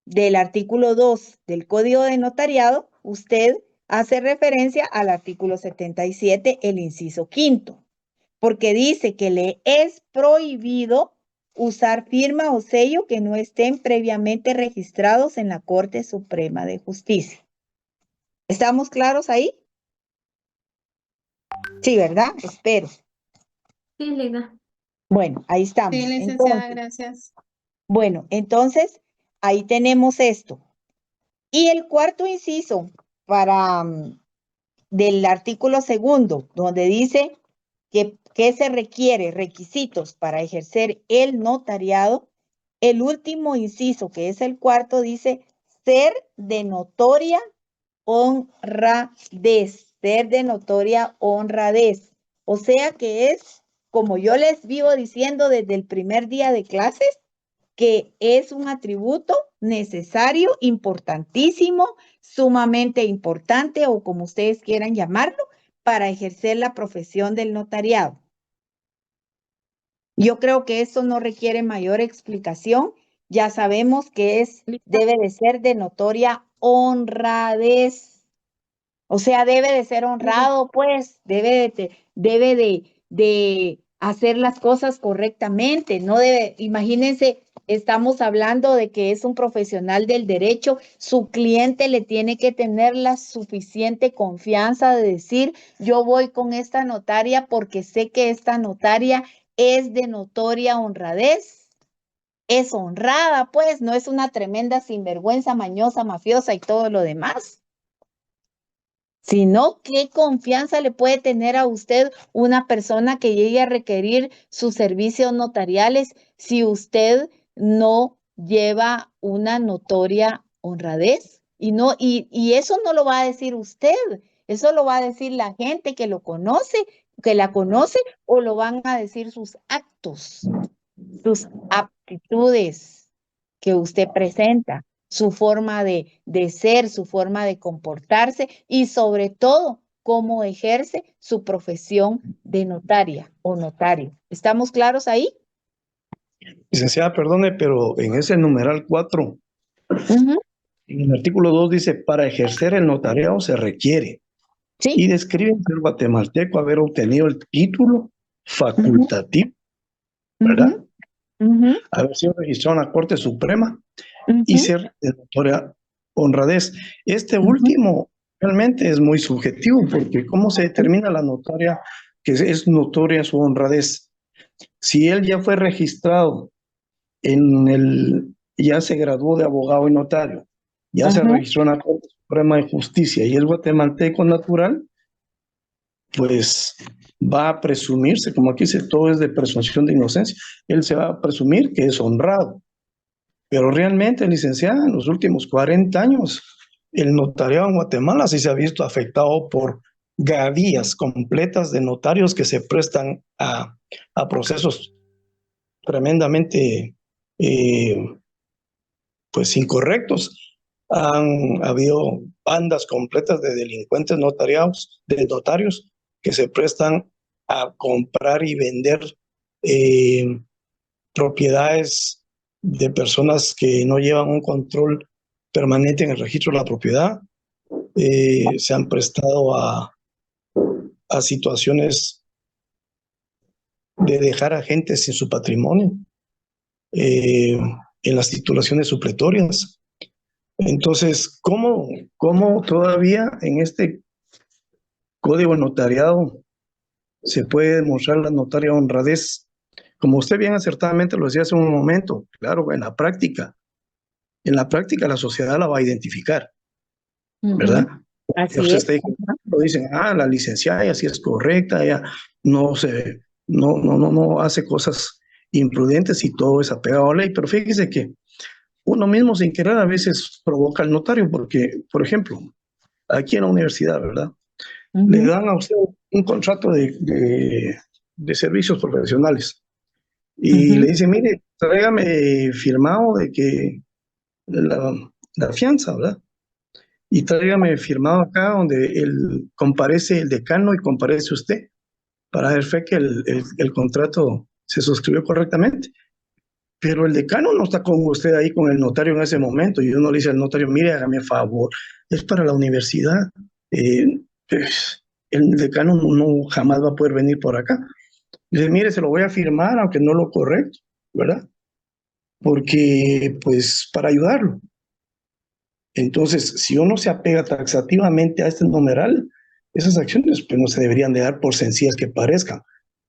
del artículo 2 del Código de Notariado, usted hace referencia al artículo 77, el inciso quinto, porque dice que le es prohibido usar firma o sello que no estén previamente registrados en la Corte Suprema de Justicia. ¿Estamos claros ahí? Sí, ¿verdad? Espero. Sí, Lida. Bueno, ahí estamos. Sí, licenciada, Entonces, gracias. bueno, entonces, ahí tenemos esto. Y el cuarto inciso del artículo segundo, donde dice que se requiere requisitos para ejercer el notariado, el último inciso, que es el cuarto, dice ser de notoria honradez, ser de notoria honradez. O sea que es, como yo les vivo diciendo desde el primer día de clases, que es un atributo necesario, importantísimo, sumamente importante, o como ustedes quieran llamarlo, para ejercer la profesión del notariado. Yo creo que esto no requiere mayor explicación. Ya sabemos que debe de ser de notoria honradez. O sea, debe de ser honrado, pues, debe de hacer las cosas correctamente. No debe, imagínense, estamos hablando de que es un profesional del derecho, su cliente le tiene que tener la suficiente confianza de decir, yo voy con esta notaria porque sé que esta notaria es de notoria honradez. Es honrada, pues, no es una tremenda sinvergüenza, mañosa, mafiosa y todo lo demás. Sino, ¿qué confianza le puede tener a usted una persona que llegue a requerir sus servicios notariales si usted no lleva una notoria honradez? Y eso no lo va a decir usted, eso lo va a decir la gente que lo conoce, que la conoce, o lo van a decir sus actos, sus aptitudes que usted presenta, su forma de ser, su forma de comportarse y sobre todo cómo ejerce su profesión de notaria o notario. ¿Estamos claros ahí? Licenciada, perdone, pero en ese numeral 4, en el artículo 2 dice, para ejercer el notariado se requiere. Sí. Y describe ser guatemalteco haber obtenido el título facultativo, ¿verdad? Haber sido registrado en la Corte Suprema y ser de notoria honradez. Este último realmente es muy subjetivo, porque ¿cómo se determina la notaria que es notoria su honradez? Si él ya fue registrado ya se graduó de abogado y notario, ya se registró en la Corte Suprema de Justicia y es guatemalteco natural, pues va a presumirse, como aquí dice, todo es de presunción de inocencia, él se va a presumir que es honrado. Pero realmente, licenciada, en los últimos 40 años, el notariado en Guatemala sí se ha visto afectado por gavillas completas de notarios que se prestan a procesos tremendamente pues incorrectos. Han habido bandas completas de delincuentes de notarios que se prestan a comprar y vender propiedades de personas que no llevan un control permanente en el registro de la propiedad. Se han prestado a situaciones de dejar a gente sin su patrimonio en las titulaciones supletorias. Entonces, ¿cómo todavía en este código notariado se puede demostrar la notaria honradez? Como usted bien acertadamente lo decía hace un momento, claro, en la práctica la sociedad la va a identificar, ¿verdad? Así Usted es. está diciendo, dicen, la licenciada ella sí es correcta, ella no hace cosas imprudentes y todo es apegado a la ley, pero fíjese que uno mismo sin querer a veces provoca al notario, porque, por ejemplo, aquí en la universidad, ¿verdad? Le dan a usted un contrato de servicios profesionales y le dicen, mire, tráigame firmado de que la fianza, ¿verdad? Y tráigame firmado acá donde comparece el decano y comparece usted para ver fe que el contrato se suscribió correctamente. Pero el decano no está con usted ahí con el notario en ese momento y uno le dice al notario, mire, hágame favor, es para la universidad. El decano no jamás va a poder venir por acá. Dice, mire, se lo voy a firmar, aunque no lo correcto, ¿verdad? Porque, pues, para ayudarlo. Entonces, si uno se apega taxativamente a este numeral, esas acciones pues no se deberían de dar por sencillas que parezcan,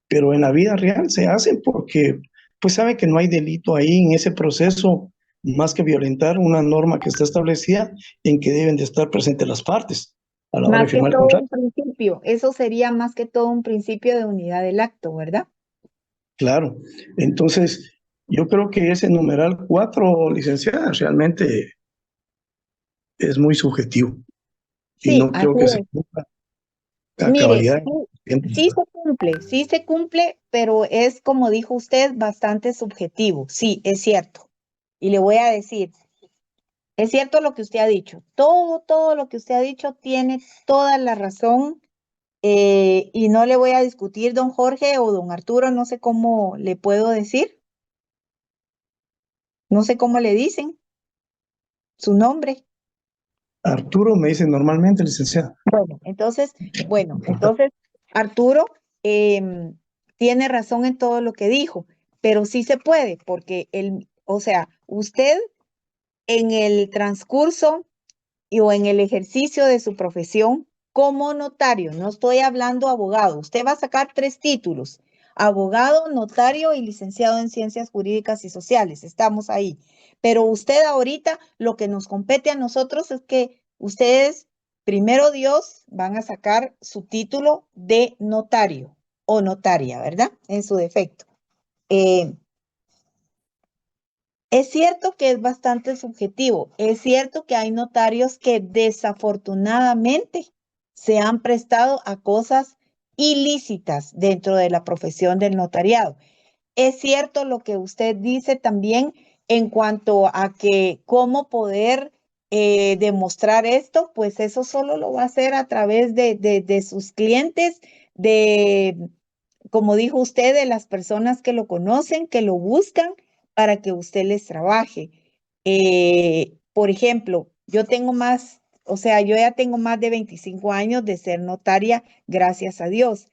pero en la vida real se hacen porque pues sabe que no hay delito ahí en ese proceso más que violentar una norma que está establecida en que deben de estar presentes las partes a la hora de Más que firmar el todo contrato. un principio, eso sería más que todo un principio de unidad del acto, ¿verdad? Claro, entonces yo creo que ese numeral 4, licenciada, realmente es muy subjetivo y Sí, no así creo que se es. cumpla a Mire, cabalidad. sí se cumple, pero es como dijo usted, bastante subjetivo. Sí, es cierto. Y le voy a decir, es cierto lo que usted ha dicho. Todo lo que usted ha dicho tiene toda la razón. Y no le voy a discutir, don Jorge o don Arturo, no sé cómo le puedo decir. No sé cómo le dicen su nombre. Arturo me dice normalmente, licenciada. Bueno, entonces Arturo tiene razón en todo lo que dijo, pero sí se puede, porque o sea, usted en el transcurso o en el ejercicio de su profesión como notario, no estoy hablando abogado, usted va a sacar 3 títulos, abogado, notario y licenciado en ciencias jurídicas y sociales, estamos ahí. Pero usted ahorita lo que nos compete a nosotros es que ustedes, primero Dios, van a sacar su título de notario o notaria, ¿verdad? En su defecto. Es cierto que es bastante subjetivo. Es cierto que hay notarios que desafortunadamente se han prestado a cosas ilícitas dentro de la profesión del notariado. Es cierto lo que usted dice también en cuanto a que cómo poder demostrar esto, pues eso solo lo va a hacer a través de sus clientes, como dijo usted, de las personas que lo conocen, que lo buscan para que usted les trabaje. Por ejemplo, yo tengo más, o sea, yo ya tengo más de 25 años de ser notaria, gracias a Dios.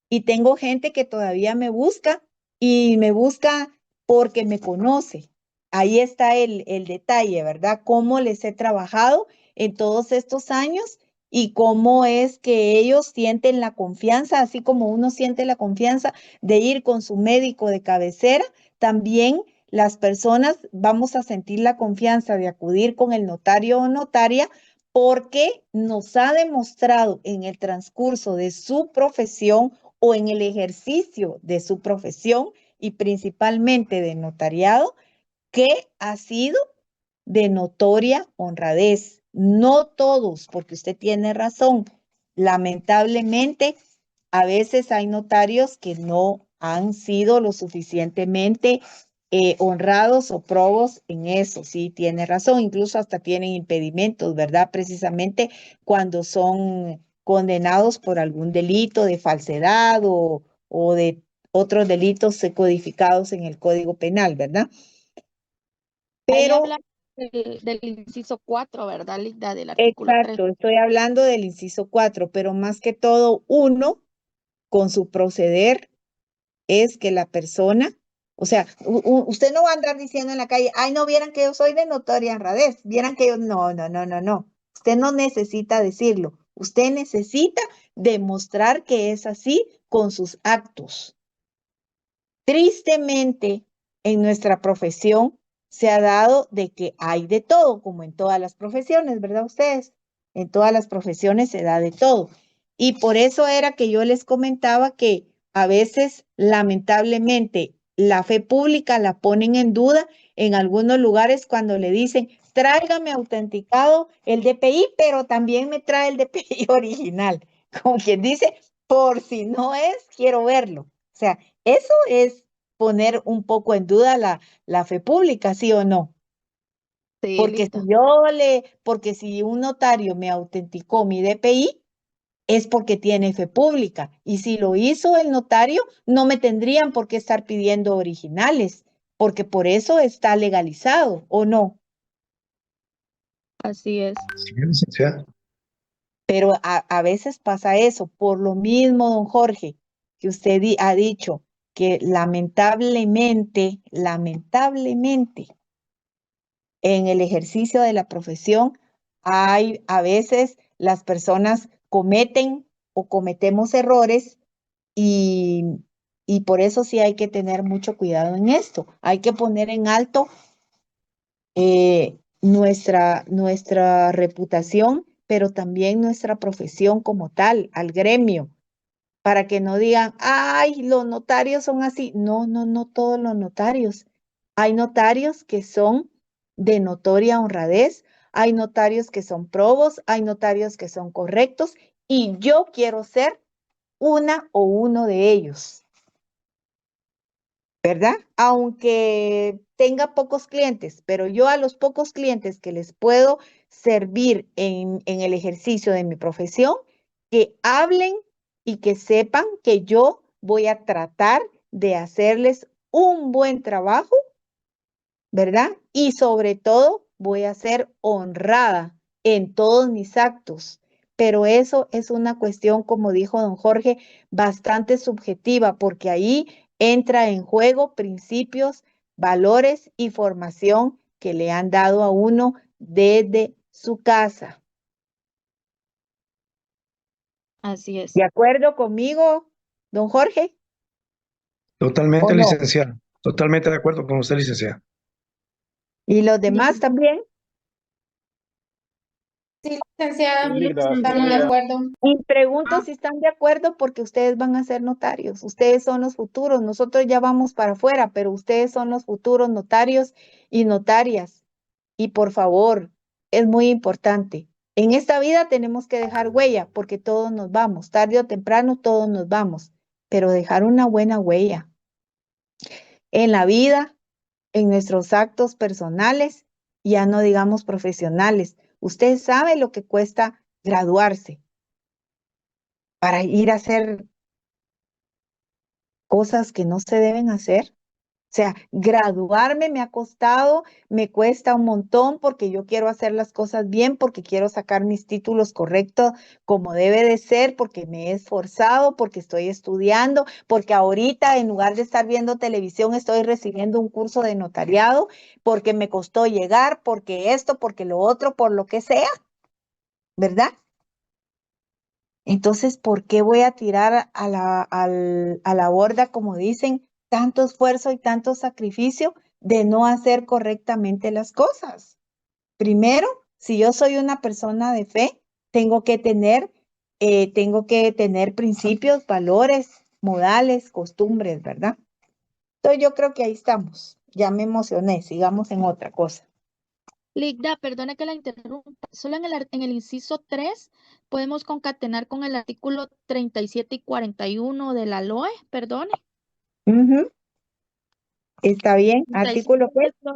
Y tengo gente que todavía me busca y me busca porque me conoce. Ahí está el detalle, ¿verdad? Cómo les he trabajado en todos estos años y cómo es que ellos sienten la confianza, así como uno siente la confianza de ir con su médico de cabecera, también las personas vamos a sentir la confianza de acudir con el notario o notaria porque nos ha demostrado en el transcurso de su profesión o en el ejercicio de su profesión y principalmente de notariado, que ha sido de notoria honradez. No todos, porque usted tiene razón. Lamentablemente, a veces hay notarios que no han sido lo suficientemente honrados o probos en eso, sí, tiene razón, incluso hasta tienen impedimentos, ¿verdad? Precisamente cuando son condenados por algún delito de falsedad o de otros delitos codificados en el Código Penal, ¿verdad? Ahí Pero habla del inciso 4, ¿verdad, Linda? Del artículo 3. exacto, estoy hablando del inciso 4, pero más que todo uno con su proceder es que la persona, o sea, usted no va a andar diciendo en la calle, ay, no vieran que yo soy de notoria honradez, vieran que yo, no. Usted no necesita decirlo, usted necesita demostrar que es así con sus actos. Tristemente, en nuestra profesión se ha dado de que hay de todo, como en todas las profesiones, ¿verdad ustedes? En todas las profesiones se da de todo. Y por eso era que yo les comentaba que a veces, lamentablemente, la fe pública la ponen en duda en algunos lugares cuando le dicen, tráigame autenticado el DPI, pero también me trae el DPI original. como quien dice, por si no es, quiero verlo. O sea, eso es poner un poco en duda la fe pública, ¿sí o no? Sí, Porque Lita. porque si un notario me autenticó mi DPI, es porque tiene fe pública. Y si lo hizo el notario, no me tendrían por qué estar pidiendo originales, porque por eso está legalizado, ¿o no? Así es. Sí, licenciada. Pero a veces pasa eso, por lo mismo, don Jorge, que usted ha dicho que lamentablemente, en el ejercicio de la profesión, hay a veces las personas cometen o cometemos errores y, y por eso sí hay que tener mucho cuidado en esto. Hay que poner en alto nuestra reputación, pero también nuestra profesión como tal, al gremio, para que no digan, ay, los notarios son así. No, no, no todos los notarios. Hay notarios que son de notoria honradez, hay notarios que son probos, hay notarios que son correctos, y yo quiero ser una o uno de ellos, ¿verdad? Aunque tenga pocos clientes, pero yo a los pocos clientes que les puedo servir en el ejercicio de mi profesión, que hablen y que sepan que yo voy a tratar de hacerles un buen trabajo, ¿verdad? Y sobre todo voy a ser honrada en todos mis actos. Pero eso es una cuestión, como dijo don Jorge, bastante subjetiva, porque ahí entra en juego principios, valores y formación que le han dado a uno desde su casa. Así es. ¿De acuerdo conmigo, don Jorge? ¿O Totalmente, no? licenciada. Totalmente de acuerdo con usted, licenciada. ¿Y los demás también? Sí, licenciada, Sí, Lida, sí, estamos de Lida. acuerdo. Y pregunto si están de acuerdo porque ustedes van a ser notarios, ustedes son los futuros, nosotros ya vamos para afuera, pero ustedes son los futuros notarios y notarias. Y por favor, es muy importante. En esta vida tenemos que dejar huella porque todos nos vamos, tarde o temprano todos nos vamos, pero dejar una buena huella en la vida, en nuestros actos personales, ya no digamos profesionales. Usted sabe lo que cuesta graduarse para ir a hacer cosas que no se deben hacer. O sea, graduarme me ha costado, me cuesta un montón porque yo quiero hacer las cosas bien, porque quiero sacar mis títulos correctos como debe de ser, porque me he esforzado, porque estoy estudiando, porque ahorita en lugar de estar viendo televisión estoy recibiendo un curso de notariado, porque me costó llegar, porque esto, porque lo otro, por lo que sea, ¿verdad? Entonces, ¿por qué voy a tirar a la borda, como dicen, tanto esfuerzo y tanto sacrificio de no hacer correctamente las cosas? Primero, si yo soy una persona de fe, tengo que tener principios, valores, modales, costumbres, ¿verdad? Entonces, yo creo que ahí estamos. Ya me emocioné, sigamos en otra cosa. Ligda, perdone que la interrumpa. Solo en el inciso 3 podemos concatenar con el artículo 37 y 41 de la LOE, perdone. Ujú. ¿Está bien? 37, Artículo, que pues. es lo-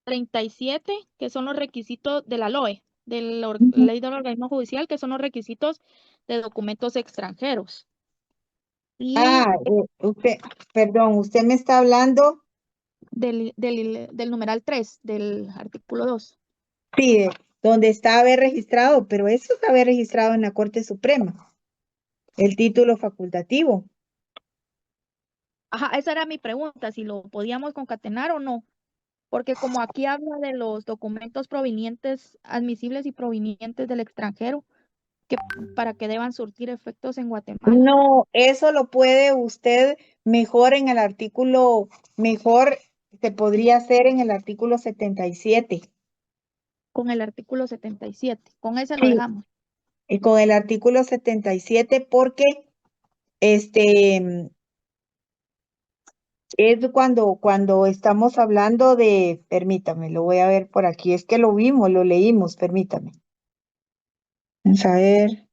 37, que son los requisitos de la LOE, de la Ujú. Ley del Organismo Judicial, que son los requisitos de documentos extranjeros. Y Perdón, usted me está hablando. del numeral 3 del artículo 2. Sí, donde está haber registrado, pero eso está haber registrado en la Corte Suprema, el título facultativo. Ajá, esa era mi pregunta, si lo podíamos concatenar o no. Porque como aquí habla de los documentos provenientes, admisibles y provenientes del extranjero, que para que deban surtir efectos en Guatemala. No, eso lo puede usted mejor en el artículo, mejor se podría hacer en el artículo 77. Con el artículo 77. Con ese lo Sí, dejamos. y con el artículo 77 porque este es cuando estamos hablando de, permítame, lo voy a ver por aquí, es que lo vimos, lo leímos, permítame. Vamos a ver.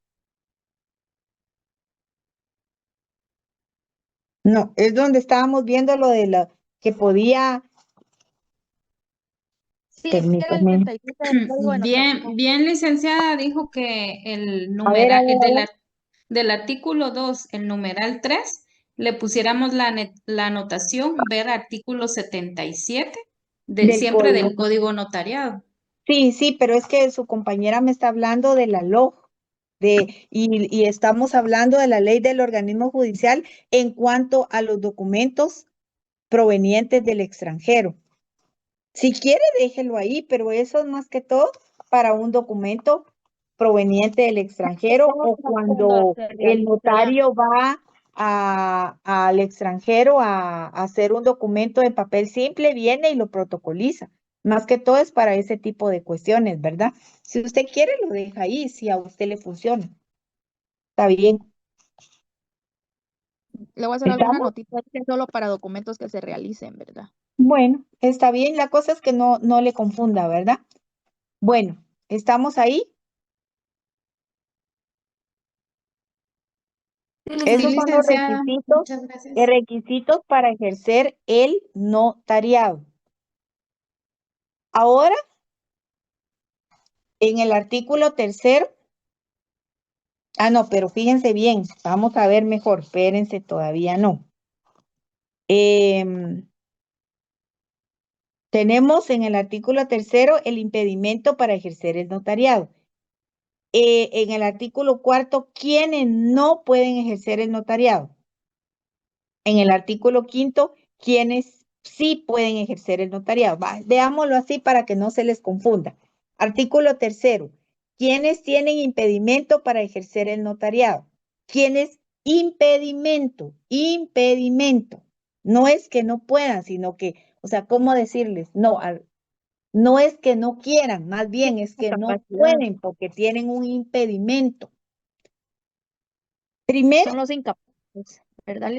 No, es donde estábamos viendo lo de la que podía, Sí, es que era el permítame. 37 del Código de Notariado. Bien, licenciada, dijo que el A ver, a numeral ver, a ver. del artículo 2, el numeral 3, le pusiéramos la anotación, ver artículo 77, Del siempre código. del código notariado. Sí, sí, pero es que su compañera me está hablando de la LOG, y estamos hablando de la ley del organismo judicial en cuanto a los documentos provenientes del extranjero. Si quiere, déjelo ahí, pero eso es más que todo para un documento proveniente del extranjero o cuando se el realiza ya. notario va al extranjero a hacer un documento en papel simple, viene y lo protocoliza. Más que todo es para ese tipo de cuestiones, ¿verdad? Si usted quiere, lo deja ahí, si a usted le funciona. Está bien. Le voy a hacer alguna ¿Estamos? notita que es solo para documentos que se realicen, ¿verdad? Bueno, está bien. La cosa es que no le confunda, ¿verdad? Bueno, ¿estamos ahí? Sí, Sí, Esos son los licenciada, muchas gracias. requisitos para ejercer el notariado. Ahora, en el artículo 3, no, pero fíjense bien, vamos a ver mejor, espérense, todavía no. Tenemos en el artículo 3 el impedimento para ejercer el notariado. En el artículo 4, ¿quiénes no pueden ejercer el notariado? En el artículo 5, ¿quiénes sí pueden ejercer el notariado? Veámoslo así para que no se les confunda. Artículo 3, ¿quiénes tienen impedimento para ejercer el notariado? ¿Quiénes impedimento? Impedimento. No es que no puedan, sino que, o sea, ¿cómo decirles? No, no es que no quieran, más bien es que no Capacidad. pueden porque tienen un impedimento. Primero, Son los incapaces, ¿verdad?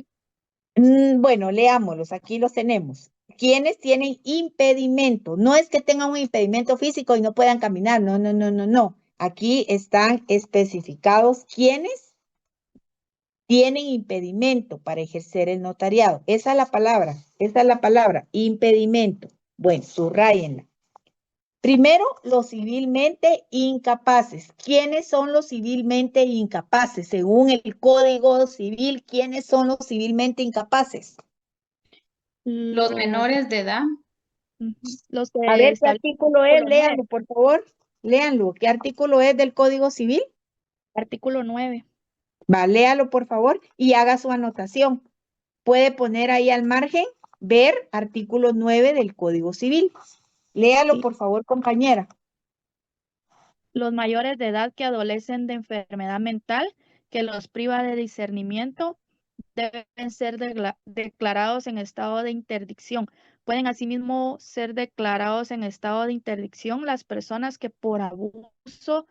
bueno, leámoslos, aquí los tenemos. ¿Quiénes tienen impedimento? No es que tengan un impedimento físico y no puedan caminar, no, no, no, no, no. Aquí están especificados quiénes tienen impedimento para ejercer el notariado. Esa es la palabra, impedimento. Bueno, subrayenla. Primero, los civilmente incapaces. ¿Quiénes son los civilmente incapaces? Según el Código Civil, ¿quiénes son los civilmente incapaces? Los menores de edad. Los que A ver, ¿qué establecen artículo es? artículo 9. Léanlo, por favor. Léanlo. ¿Qué artículo es del Código Civil? Artículo 9. Va, léalo, por favor, y haga su anotación. Puede poner ahí al margen, ver artículo 9 del Código Civil. Léalo, Sí. por favor, compañera. Los mayores de edad que adolecen de enfermedad mental que los priva de discernimiento deben ser declarados en estado de interdicción. Pueden asimismo ser declarados en estado de interdicción las personas que por abuso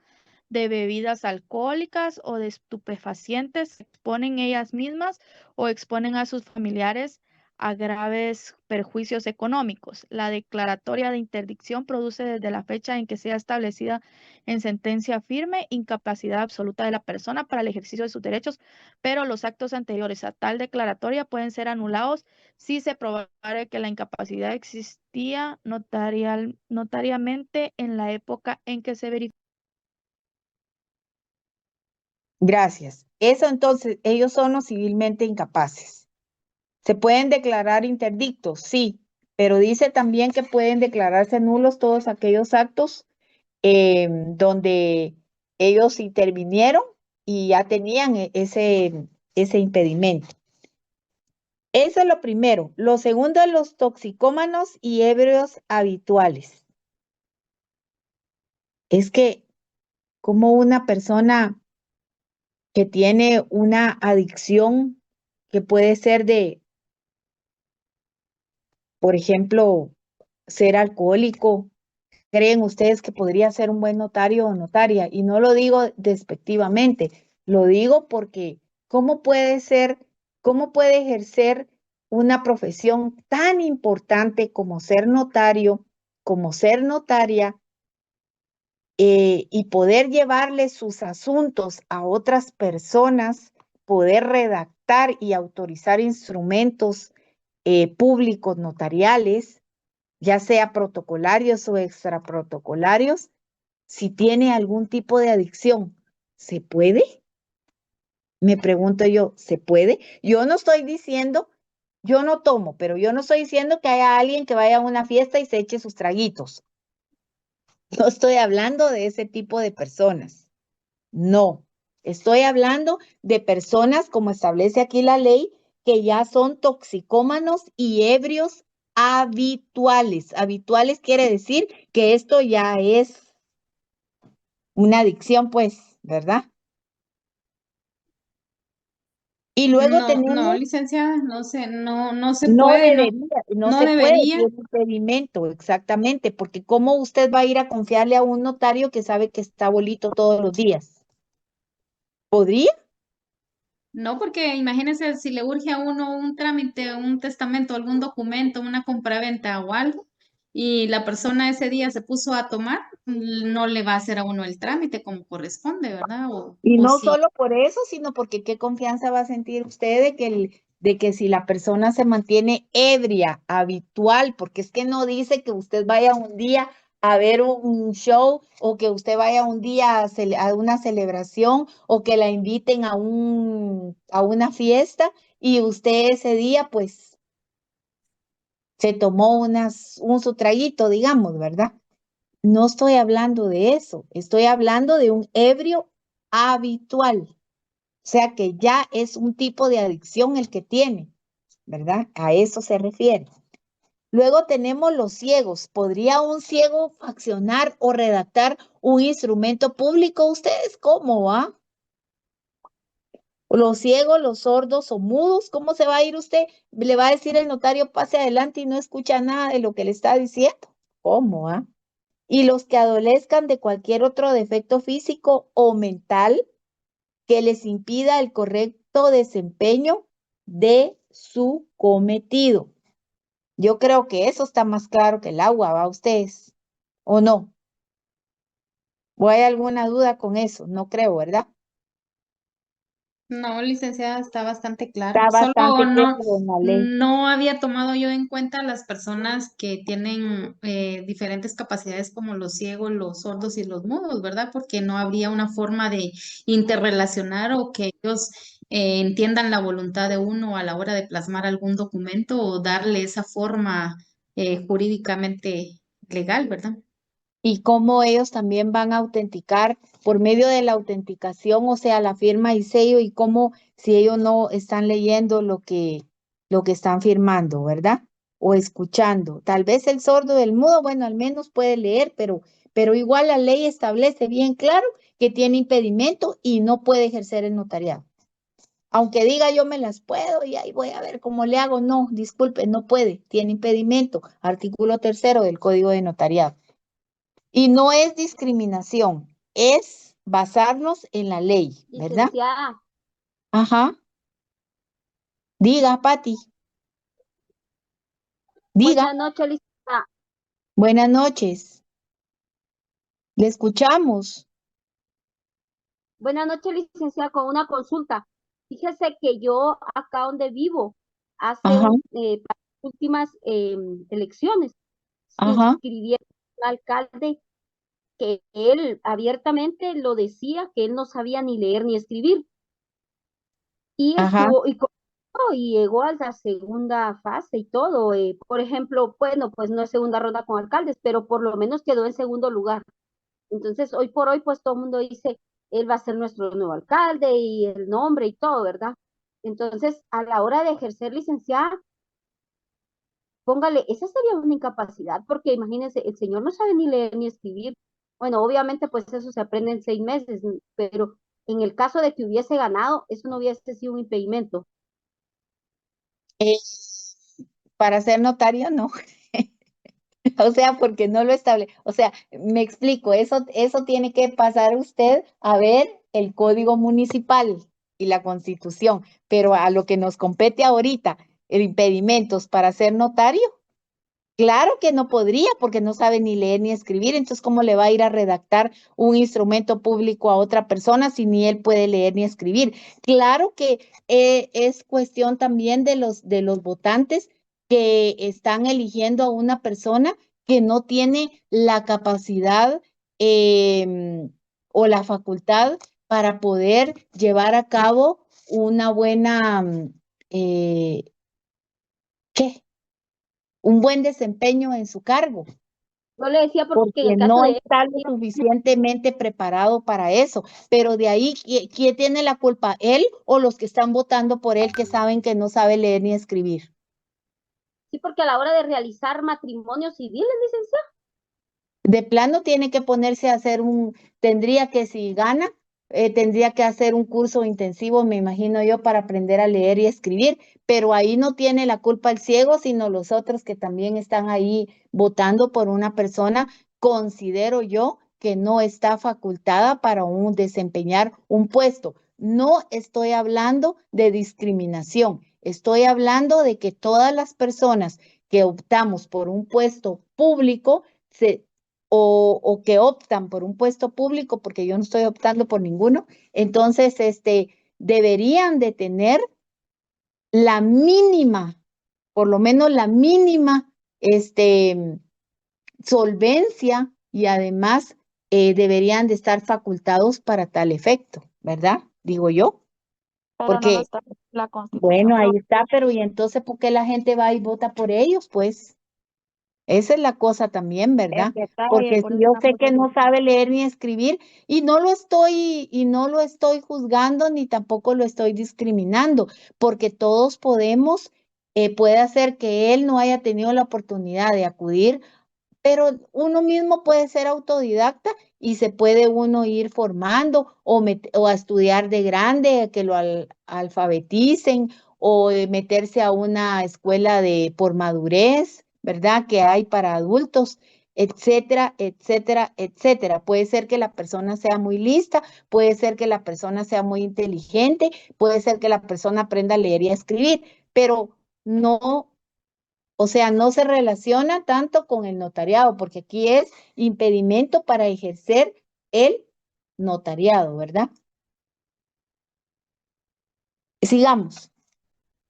de bebidas alcohólicas o de estupefacientes exponen ellas mismas o exponen a sus familiares a graves perjuicios económicos. La declaratoria de interdicción produce desde la fecha en que sea establecida en sentencia firme incapacidad absoluta de la persona para el ejercicio de sus derechos, pero los actos anteriores a tal declaratoria pueden ser anulados si se probare que la incapacidad existía notariamente en la época en que se verificó. Gracias. Eso entonces, ellos son los civilmente incapaces. ¿Se pueden declarar interdictos? Sí, pero dice también que pueden declararse nulos todos aquellos actos donde ellos intervinieron y ya tenían ese impedimento. Eso es lo primero. Lo segundo, los toxicómanos y ebrios habituales. Es que como una persona que tiene una adicción que puede ser de, por ejemplo, ser alcohólico, ¿creen ustedes que podría ser un buen notario o notaria? Y no lo digo despectivamente, lo digo porque ¿cómo puede ejercer una profesión tan importante como ser notario, como ser notaria, y poder llevarle sus asuntos a otras personas poder redactar y autorizar instrumentos públicos notariales, ya sea protocolarios o extraprotocolarios, si tiene algún tipo de adicción. ¿Se puede? Me pregunto yo, ¿se puede? Yo no estoy diciendo, yo no tomo, pero yo no estoy diciendo que haya alguien que vaya a una fiesta y se eche sus traguitos. No estoy hablando de ese tipo de personas. No, estoy hablando de personas, como establece aquí la ley, que ya son toxicómanos y ebrios habituales. Habituales quiere decir que esto ya es una adicción, pues, ¿verdad? Y luego No, tenemos, licenciada, no se no puede, no, debería, no no se puede, debería. tiene impedimento, exactamente, porque ¿cómo usted va a ir a confiarle a un notario que sabe que está bolito todos los días? ¿Podría? No, porque imagínese si le urge a uno un trámite, un testamento, algún documento, una compraventa o algo, y la persona ese día se puso a tomar, no le va a hacer a uno el trámite como corresponde, ¿verdad? Y O no sí. solo por eso, sino porque qué confianza va a sentir usted de que si la persona se mantiene ebria, habitual, porque es que no dice que usted vaya un día a ver un show o que usted vaya un día a una celebración o que la inviten a una fiesta y usted ese día pues se tomó un su traguito, digamos, ¿verdad? No estoy hablando de eso, estoy hablando de un ebrio habitual. O sea que ya es un tipo de adicción el que tiene, ¿verdad? A eso se refiere. Luego tenemos los ciegos. ¿Podría un ciego accionar o redactar un instrumento público? ¿Ustedes cómo va? Los ciegos, los sordos o mudos, ¿cómo se va a ir usted? Le va a decir el notario, pase adelante y no escucha nada de lo que le está diciendo. ¿Cómo, ah? Y los que adolezcan de cualquier otro defecto físico o mental que les impida el correcto desempeño de su cometido. Yo creo que eso está más claro que el agua, ¿va ustedes? ¿O no? ¿O hay alguna duda con eso? No creo, ¿verdad? No, licenciada, está bastante claro. Está Solo bastante claro en la ley. no había tomado yo en cuenta las personas que tienen diferentes capacidades como los ciegos, los sordos y los mudos, ¿verdad? Porque no habría una forma de interrelacionar o que ellos entiendan la voluntad de uno a la hora de plasmar algún documento o darle esa forma jurídicamente legal, ¿verdad? Y cómo ellos también van a autenticar por medio de la autenticación, o sea, la firma y sello, y cómo si ellos no están leyendo lo que están firmando, ¿verdad? O escuchando. Tal vez el sordo del mudo, bueno, al menos puede leer, pero igual la ley establece bien claro que tiene impedimento y no puede ejercer el notariado. Aunque diga yo me las puedo y ahí voy a ver cómo le hago, no, disculpe, no puede, tiene impedimento. Artículo 3º del Código de Notariado. Y no es discriminación, es basarnos en la ley, ¿verdad? Licenciada, Ajá. Diga, Pati. Diga. buenas noches, licenciada. Buenas noches. Le escuchamos. Buenas noches, licenciada, con una consulta. Fíjese que yo acá donde vivo, hace Ajá, para las últimas elecciones, se ajá, inscribieron un alcalde que él abiertamente lo decía, que él no sabía ni leer ni escribir. Y ajá, estuvo, y llegó a la segunda fase y todo. Por ejemplo, bueno, pues no es segunda ronda con alcaldes, pero por lo menos quedó en segundo lugar. Entonces, hoy por hoy, pues todo el mundo dice, él va a ser nuestro nuevo alcalde y el nombre y todo, ¿verdad? Entonces, a la hora de ejercer licenciada, póngale, esa sería una incapacidad, porque imagínense, el señor no sabe ni leer ni escribir. Bueno, obviamente, pues eso se aprende en 6 meses, pero en el caso de que hubiese ganado, eso no hubiese sido un impedimento. Eh, para ser notario, no. O sea, porque no lo establece. O sea, me explico, eso tiene que pasar usted a ver el Código Municipal y la Constitución, pero a lo que nos compete ahorita, el impedimentos para ser notario, Claro que no podría porque no sabe ni leer ni escribir, entonces ¿cómo le va a ir a redactar un instrumento público a otra persona si ni él puede leer ni escribir? Claro que es cuestión también de los votantes que están eligiendo a una persona que no tiene la capacidad o la facultad para poder llevar a cabo una buena, ¿qué? Un buen desempeño en su cargo, Yo le decía porque en porque el caso no de está lo suficientemente preparado para eso. Pero de ahí, ¿quién tiene la culpa? ¿Él o los que están votando por él que saben que no sabe leer ni escribir? sí, porque a la hora de realizar matrimonios civiles, licenciado, De plano tiene que ponerse a hacer tendría que si gana, tendría que hacer un curso intensivo, me imagino yo, para aprender a leer y escribir, pero ahí no tiene la culpa el ciego, sino los otros que también están ahí votando por una persona, considero yo que no está facultada para desempeñar un puesto. No estoy hablando de discriminación, estoy hablando de que todas las personas que optamos por un puesto público o que optan por un puesto público, porque yo no estoy optando por ninguno, entonces deberían de tener la mínima, por lo menos la mínima solvencia y además deberían de estar facultados para tal efecto, ¿verdad? Digo yo, pero no lo porque, está la bueno, Constitución. ahí está, pero ¿y entonces por qué la gente va y vota por ellos? Pues esa es la cosa también, ¿verdad? El detalle, Porque por si eso yo la sé que protesta. no sabe leer ni escribir y no lo estoy juzgando ni tampoco lo estoy discriminando, porque todos podemos, puede ser que él no haya tenido la oportunidad de acudir, pero uno mismo puede ser autodidacta y se puede uno ir formando o a estudiar de grande, que lo alfabeticen o meterse a una escuela por madurez, ¿verdad? Que hay para adultos, etcétera, etcétera, etcétera. Puede ser que la persona sea muy lista, puede ser que la persona sea muy inteligente, puede ser que la persona aprenda a leer y a escribir, pero no, o sea, no se relaciona tanto con el notariado, porque aquí es impedimento para ejercer el notariado, ¿verdad? Sigamos.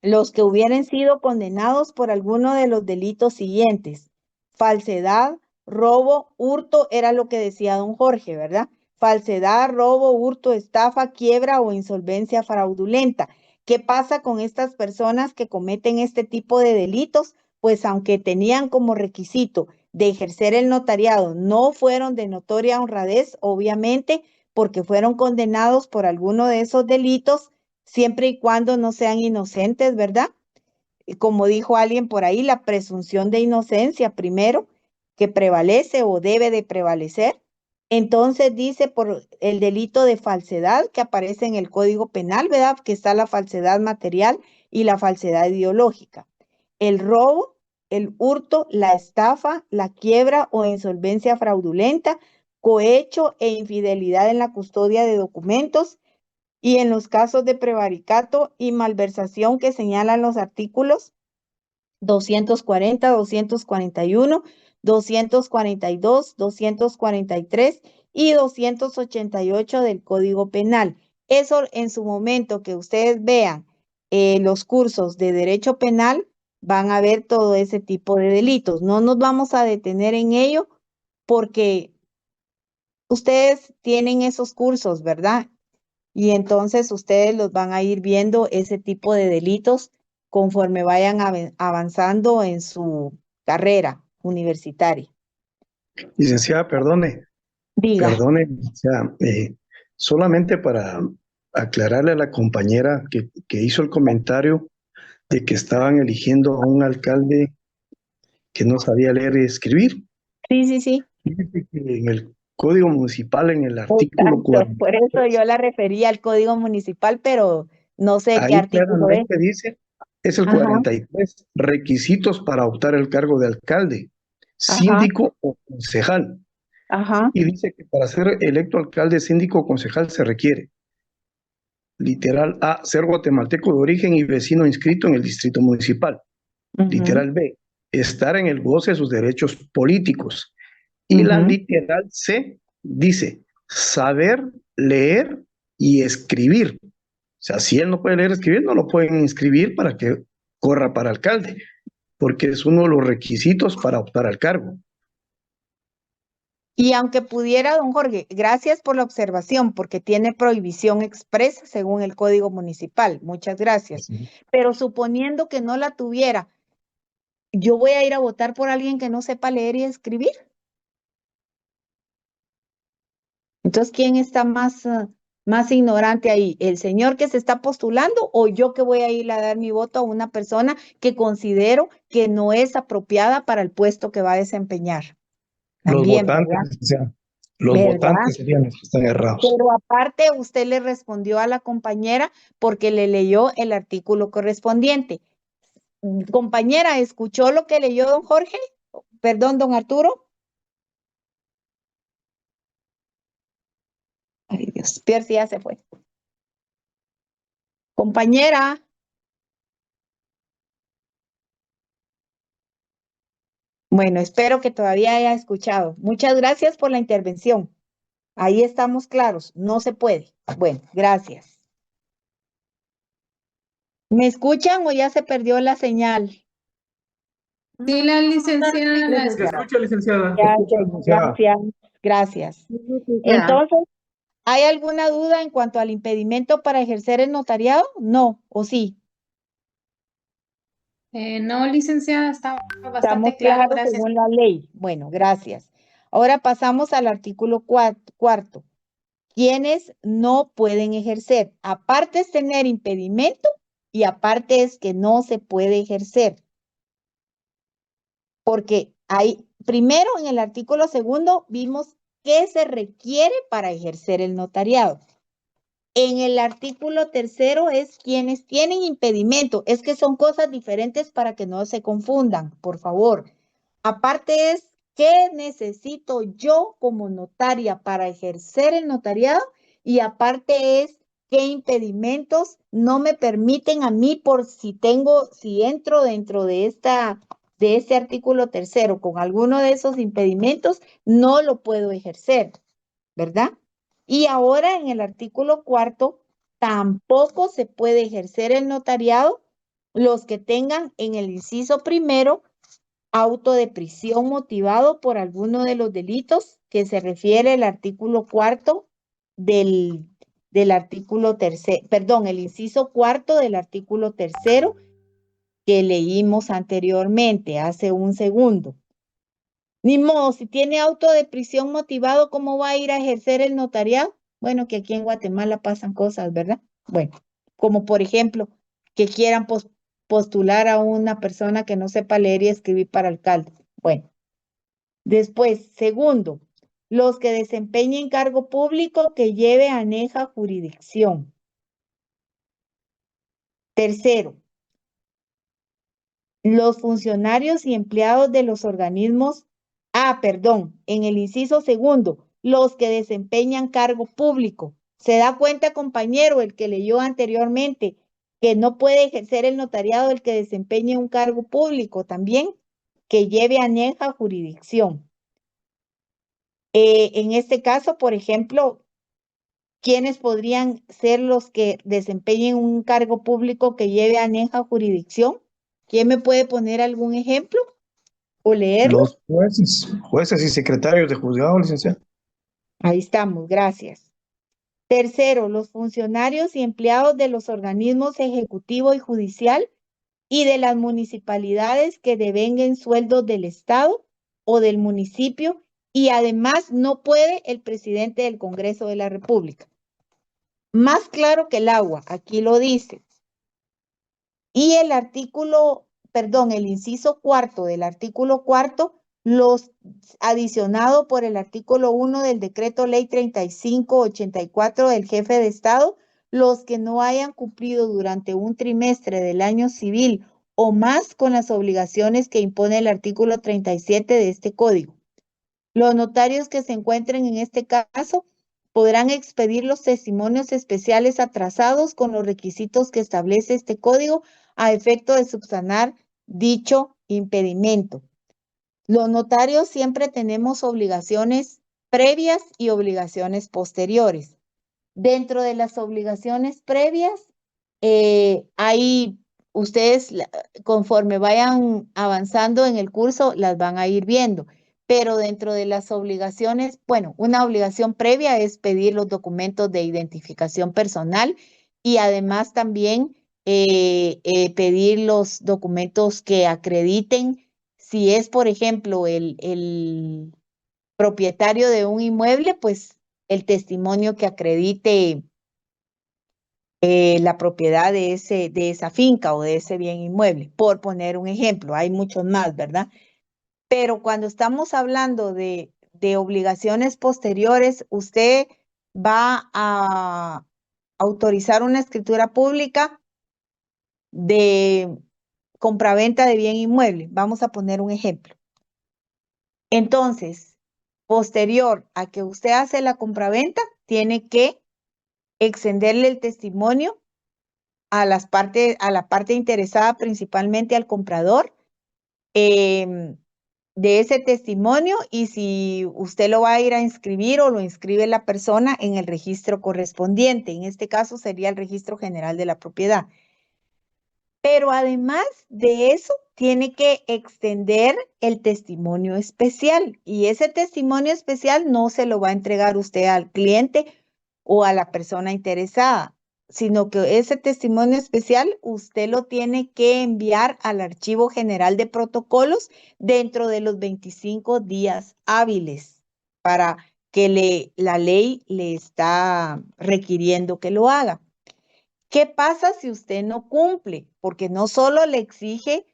Los que hubieran sido condenados por alguno de los delitos siguientes: falsedad, robo, hurto, era lo que decía don Jorge, ¿verdad? Falsedad, robo, hurto, estafa, quiebra o insolvencia fraudulenta. ¿Qué pasa con estas personas que cometen este tipo de delitos? Pues aunque tenían como requisito de ejercer el notariado, no fueron de notoria honradez, obviamente, porque fueron condenados por alguno de esos delitos, siempre y cuando no sean inocentes, ¿verdad? Y como dijo alguien por ahí, la presunción de inocencia primero, que prevalece o debe de prevalecer. Entonces dice por el delito de falsedad que aparece en el Código Penal, ¿verdad? Que está la falsedad material y la falsedad ideológica. El robo, el hurto, la estafa, la quiebra o insolvencia fraudulenta, cohecho e infidelidad en la custodia de documentos, y en los casos de prevaricato y malversación que señalan los artículos 240, 241, 242, 243 y 288 del Código Penal. Eso en su momento que ustedes vean los cursos de derecho penal, van a ver todo ese tipo de delitos. No nos vamos a detener en ello porque ustedes tienen esos cursos, ¿verdad? Y entonces ustedes los van a ir viendo ese tipo de delitos conforme vayan avanzando en su carrera universitaria. Licenciada, perdone, Diga. licenciada, solamente para aclararle a la compañera que hizo el comentario de que estaban eligiendo a un alcalde que no sabía leer y escribir. Sí, sí, sí. Fíjese que en el Código Municipal, en el artículo Exacto, por eso 43, yo la refería al Código Municipal, pero no sé qué ahí artículo es. claramente dice, es el Ajá, 43, requisitos para optar el cargo de alcalde, ajá, síndico o concejal. ajá, Y dice que para ser electo alcalde, síndico o concejal se requiere, literal A, ser guatemalteco de origen y vecino inscrito en el distrito municipal. ujú, Literal B, estar en el goce de sus derechos políticos. Y la literal C dice saber leer y escribir. O sea, si él no puede leer y escribir, no lo pueden inscribir para que corra para alcalde, porque es uno de los requisitos para optar al cargo. Y aunque pudiera, don Jorge, gracias por la observación, porque tiene prohibición expresa según el Código Municipal. Muchas gracias. Pero suponiendo que no la tuviera, ¿yo voy a ir a votar por alguien que no sepa leer y escribir? Entonces, ¿quién está más ignorante ahí? ¿El señor que se está postulando o yo que voy a ir a dar mi voto a una persona que considero que no es apropiada para el puesto que va a desempeñar? También, Los ¿verdad? votantes serían los que están errados. Pero aparte, usted le respondió a la compañera porque le leyó el artículo correspondiente. Compañera, ¿escuchó lo que leyó don Jorge? Perdón, don Arturo. Ay, Dios, Pierre sí ya se fue. Compañera. Bueno, espero que todavía haya escuchado. Muchas gracias por la intervención. Ahí estamos claros, no se puede. Bueno, gracias. ¿Me escuchan o ya se perdió la señal? Sí, la licenciada la Se escucha, licenciada. Gracias. Entonces, ¿hay alguna duda en cuanto al impedimento para ejercer el notariado? No, ¿o sí? No, licenciada, está Estamos bastante claro, claros gracias. según la ley. Bueno, gracias. Ahora pasamos al artículo cuarto. ¿Quiénes no pueden ejercer? Aparte es tener impedimento y aparte es que no se puede ejercer. Porque hay, primero en el artículo segundo vimos qué se requiere para ejercer el notariado. En el artículo tercero es quienes tienen impedimento. Es que son cosas diferentes para que no se confundan, por favor. Aparte es qué necesito yo como notaria para ejercer el notariado y aparte es qué impedimentos no me permiten a mí por si entro dentro de este artículo tercero con alguno de esos impedimentos, no lo puedo ejercer, ¿verdad? Y ahora en el artículo cuarto, tampoco se puede ejercer el notariado los que tengan en el inciso primero auto de prisión motivado por alguno de los delitos que se refiere el artículo cuarto del artículo tercero, perdón, el inciso cuarto del artículo tercero que leímos anteriormente, hace un segundo. Ni modo, si tiene auto de prisión motivado, ¿cómo va a ir a ejercer el notariado? Bueno, que aquí en Guatemala pasan cosas, ¿verdad? Bueno, como por ejemplo, que quieran postular a una persona que no sepa leer y escribir para alcalde. Bueno, después, segundo, los que desempeñen cargo público que lleve aneja jurisdicción. Tercero, los funcionarios y empleados de los organismos, en el inciso segundo, los que desempeñan cargo público. ¿Se da cuenta, compañero, el que leyó anteriormente, que no puede ejercer el notariado el que desempeñe un cargo público también, que lleve aneja jurisdicción? En este caso, por ejemplo, ¿quiénes podrían ser los que desempeñen un cargo público que lleve aneja jurisdicción? ¿Quién me puede poner algún ejemplo o leerlo? Los jueces y secretarios de juzgado, licenciado. Ahí estamos, gracias. Tercero, los funcionarios y empleados de los organismos ejecutivo y judicial y de las municipalidades que devenguen sueldos del Estado o del municipio y además no puede el presidente del Congreso de la República. Más claro que el agua, aquí lo dice. Y el inciso cuarto del artículo cuarto, los adicionado por el artículo 1 del decreto ley 3584 del jefe de Estado, los que no hayan cumplido durante un trimestre del año civil o más con las obligaciones que impone el artículo 37 de este código. Los notarios que se encuentren en este caso podrán expedir los testimonios especiales atrasados con los requisitos que establece este código a efecto de subsanar dicho impedimento. Los notarios siempre tenemos obligaciones previas y obligaciones posteriores. Dentro de las obligaciones previas, ustedes conforme vayan avanzando en el curso, las van a ir viendo. Pero dentro de las obligaciones, bueno, una obligación previa es pedir los documentos de identificación personal y además también pedir los documentos que acrediten si es, por ejemplo, el propietario de un inmueble, pues el testimonio que acredite la propiedad de esa finca o de ese bien inmueble, por poner un ejemplo. Hay muchos más, ¿verdad? Pero cuando estamos hablando de obligaciones posteriores, usted va a autorizar una escritura pública de compraventa de bien inmueble. Vamos a poner un ejemplo. Entonces, posterior a que usted hace la compraventa, tiene que extenderle el testimonio a la parte interesada, principalmente al comprador, de ese testimonio, y si usted lo va a ir a inscribir o lo inscribe la persona en el registro correspondiente. En este caso sería el Registro General de la Propiedad. Pero además de eso, tiene que extender el testimonio especial, y ese testimonio especial no se lo va a entregar usted al cliente o a la persona interesada, sino que ese testimonio especial usted lo tiene que enviar al Archivo General de Protocolos dentro de los 25 días hábiles para que la ley le está requiriendo que lo haga. ¿Qué pasa si usted no cumple? Porque no solo le exige,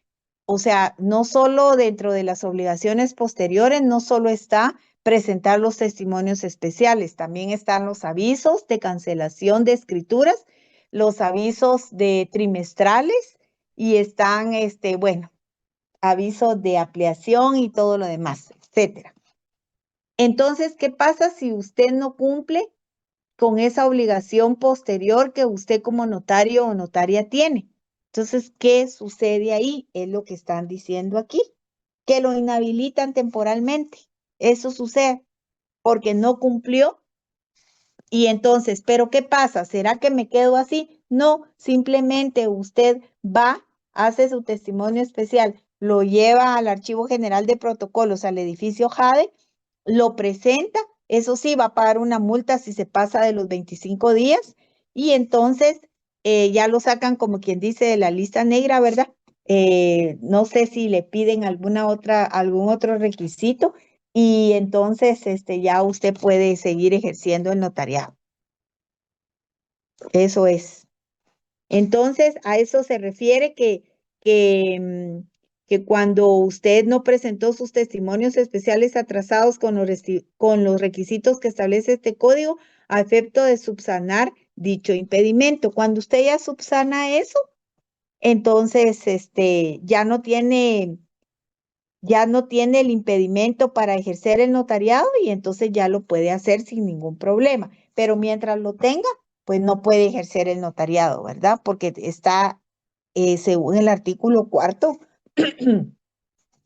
o sea, no solo dentro de las obligaciones posteriores, no solo está presentar los testimonios especiales, también están los avisos de cancelación de escrituras, los avisos de trimestrales y están, bueno, avisos de ampliación y todo lo demás, etcétera. Entonces, ¿qué pasa si usted no cumple con esa obligación posterior que usted como notario o notaria tiene? Entonces, ¿qué sucede ahí? Es lo que están diciendo aquí, que lo inhabilitan temporalmente. Eso sucede porque no cumplió. Y entonces, ¿pero qué pasa? ¿Será que me quedo así? No, simplemente usted va, hace su testimonio especial, lo lleva al Archivo General de Protocolos, al edificio Jade, lo presenta, eso sí, va a pagar una multa si se pasa de los 25 días, y entonces ya lo sacan, como quien dice, de la lista negra, ¿verdad? No sé si le piden algún otro requisito, y entonces ya usted puede seguir ejerciendo el notariado. Eso es. Entonces, a eso se refiere que cuando usted no presentó sus testimonios especiales atrasados con los requisitos que establece este código, a efecto de subsanar dicho impedimento. Cuando usted ya subsana eso, entonces ya no tiene el impedimento para ejercer el notariado, y entonces ya lo puede hacer sin ningún problema. Pero mientras lo tenga, pues no puede ejercer el notariado, ¿verdad? Porque está, según el artículo 4,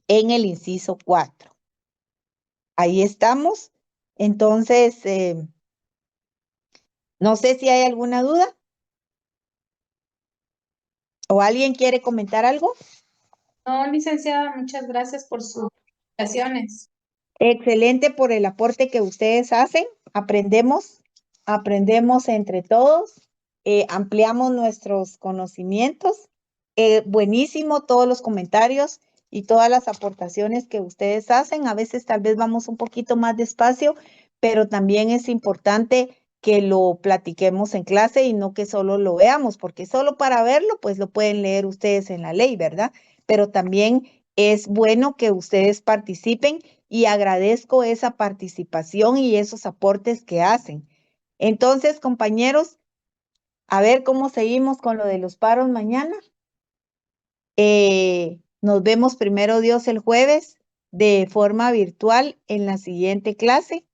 en el inciso 4. Ahí estamos. Entonces, no sé si hay alguna duda. ¿O alguien quiere comentar algo? No, licenciada, muchas gracias por sus explicaciones. Excelente por el aporte que ustedes hacen. Aprendemos entre todos, ampliamos nuestros conocimientos. Buenísimo todos los comentarios y todas las aportaciones que ustedes hacen. A veces tal vez vamos un poquito más despacio, pero también es importante que lo platiquemos en clase y no que solo lo veamos, porque solo para verlo, pues lo pueden leer ustedes en la ley, ¿verdad? Pero también es bueno que ustedes participen, y agradezco esa participación y esos aportes que hacen. Entonces, compañeros, a ver cómo seguimos con lo de los paros mañana. Nos vemos primero Dios el jueves de forma virtual en la siguiente clase.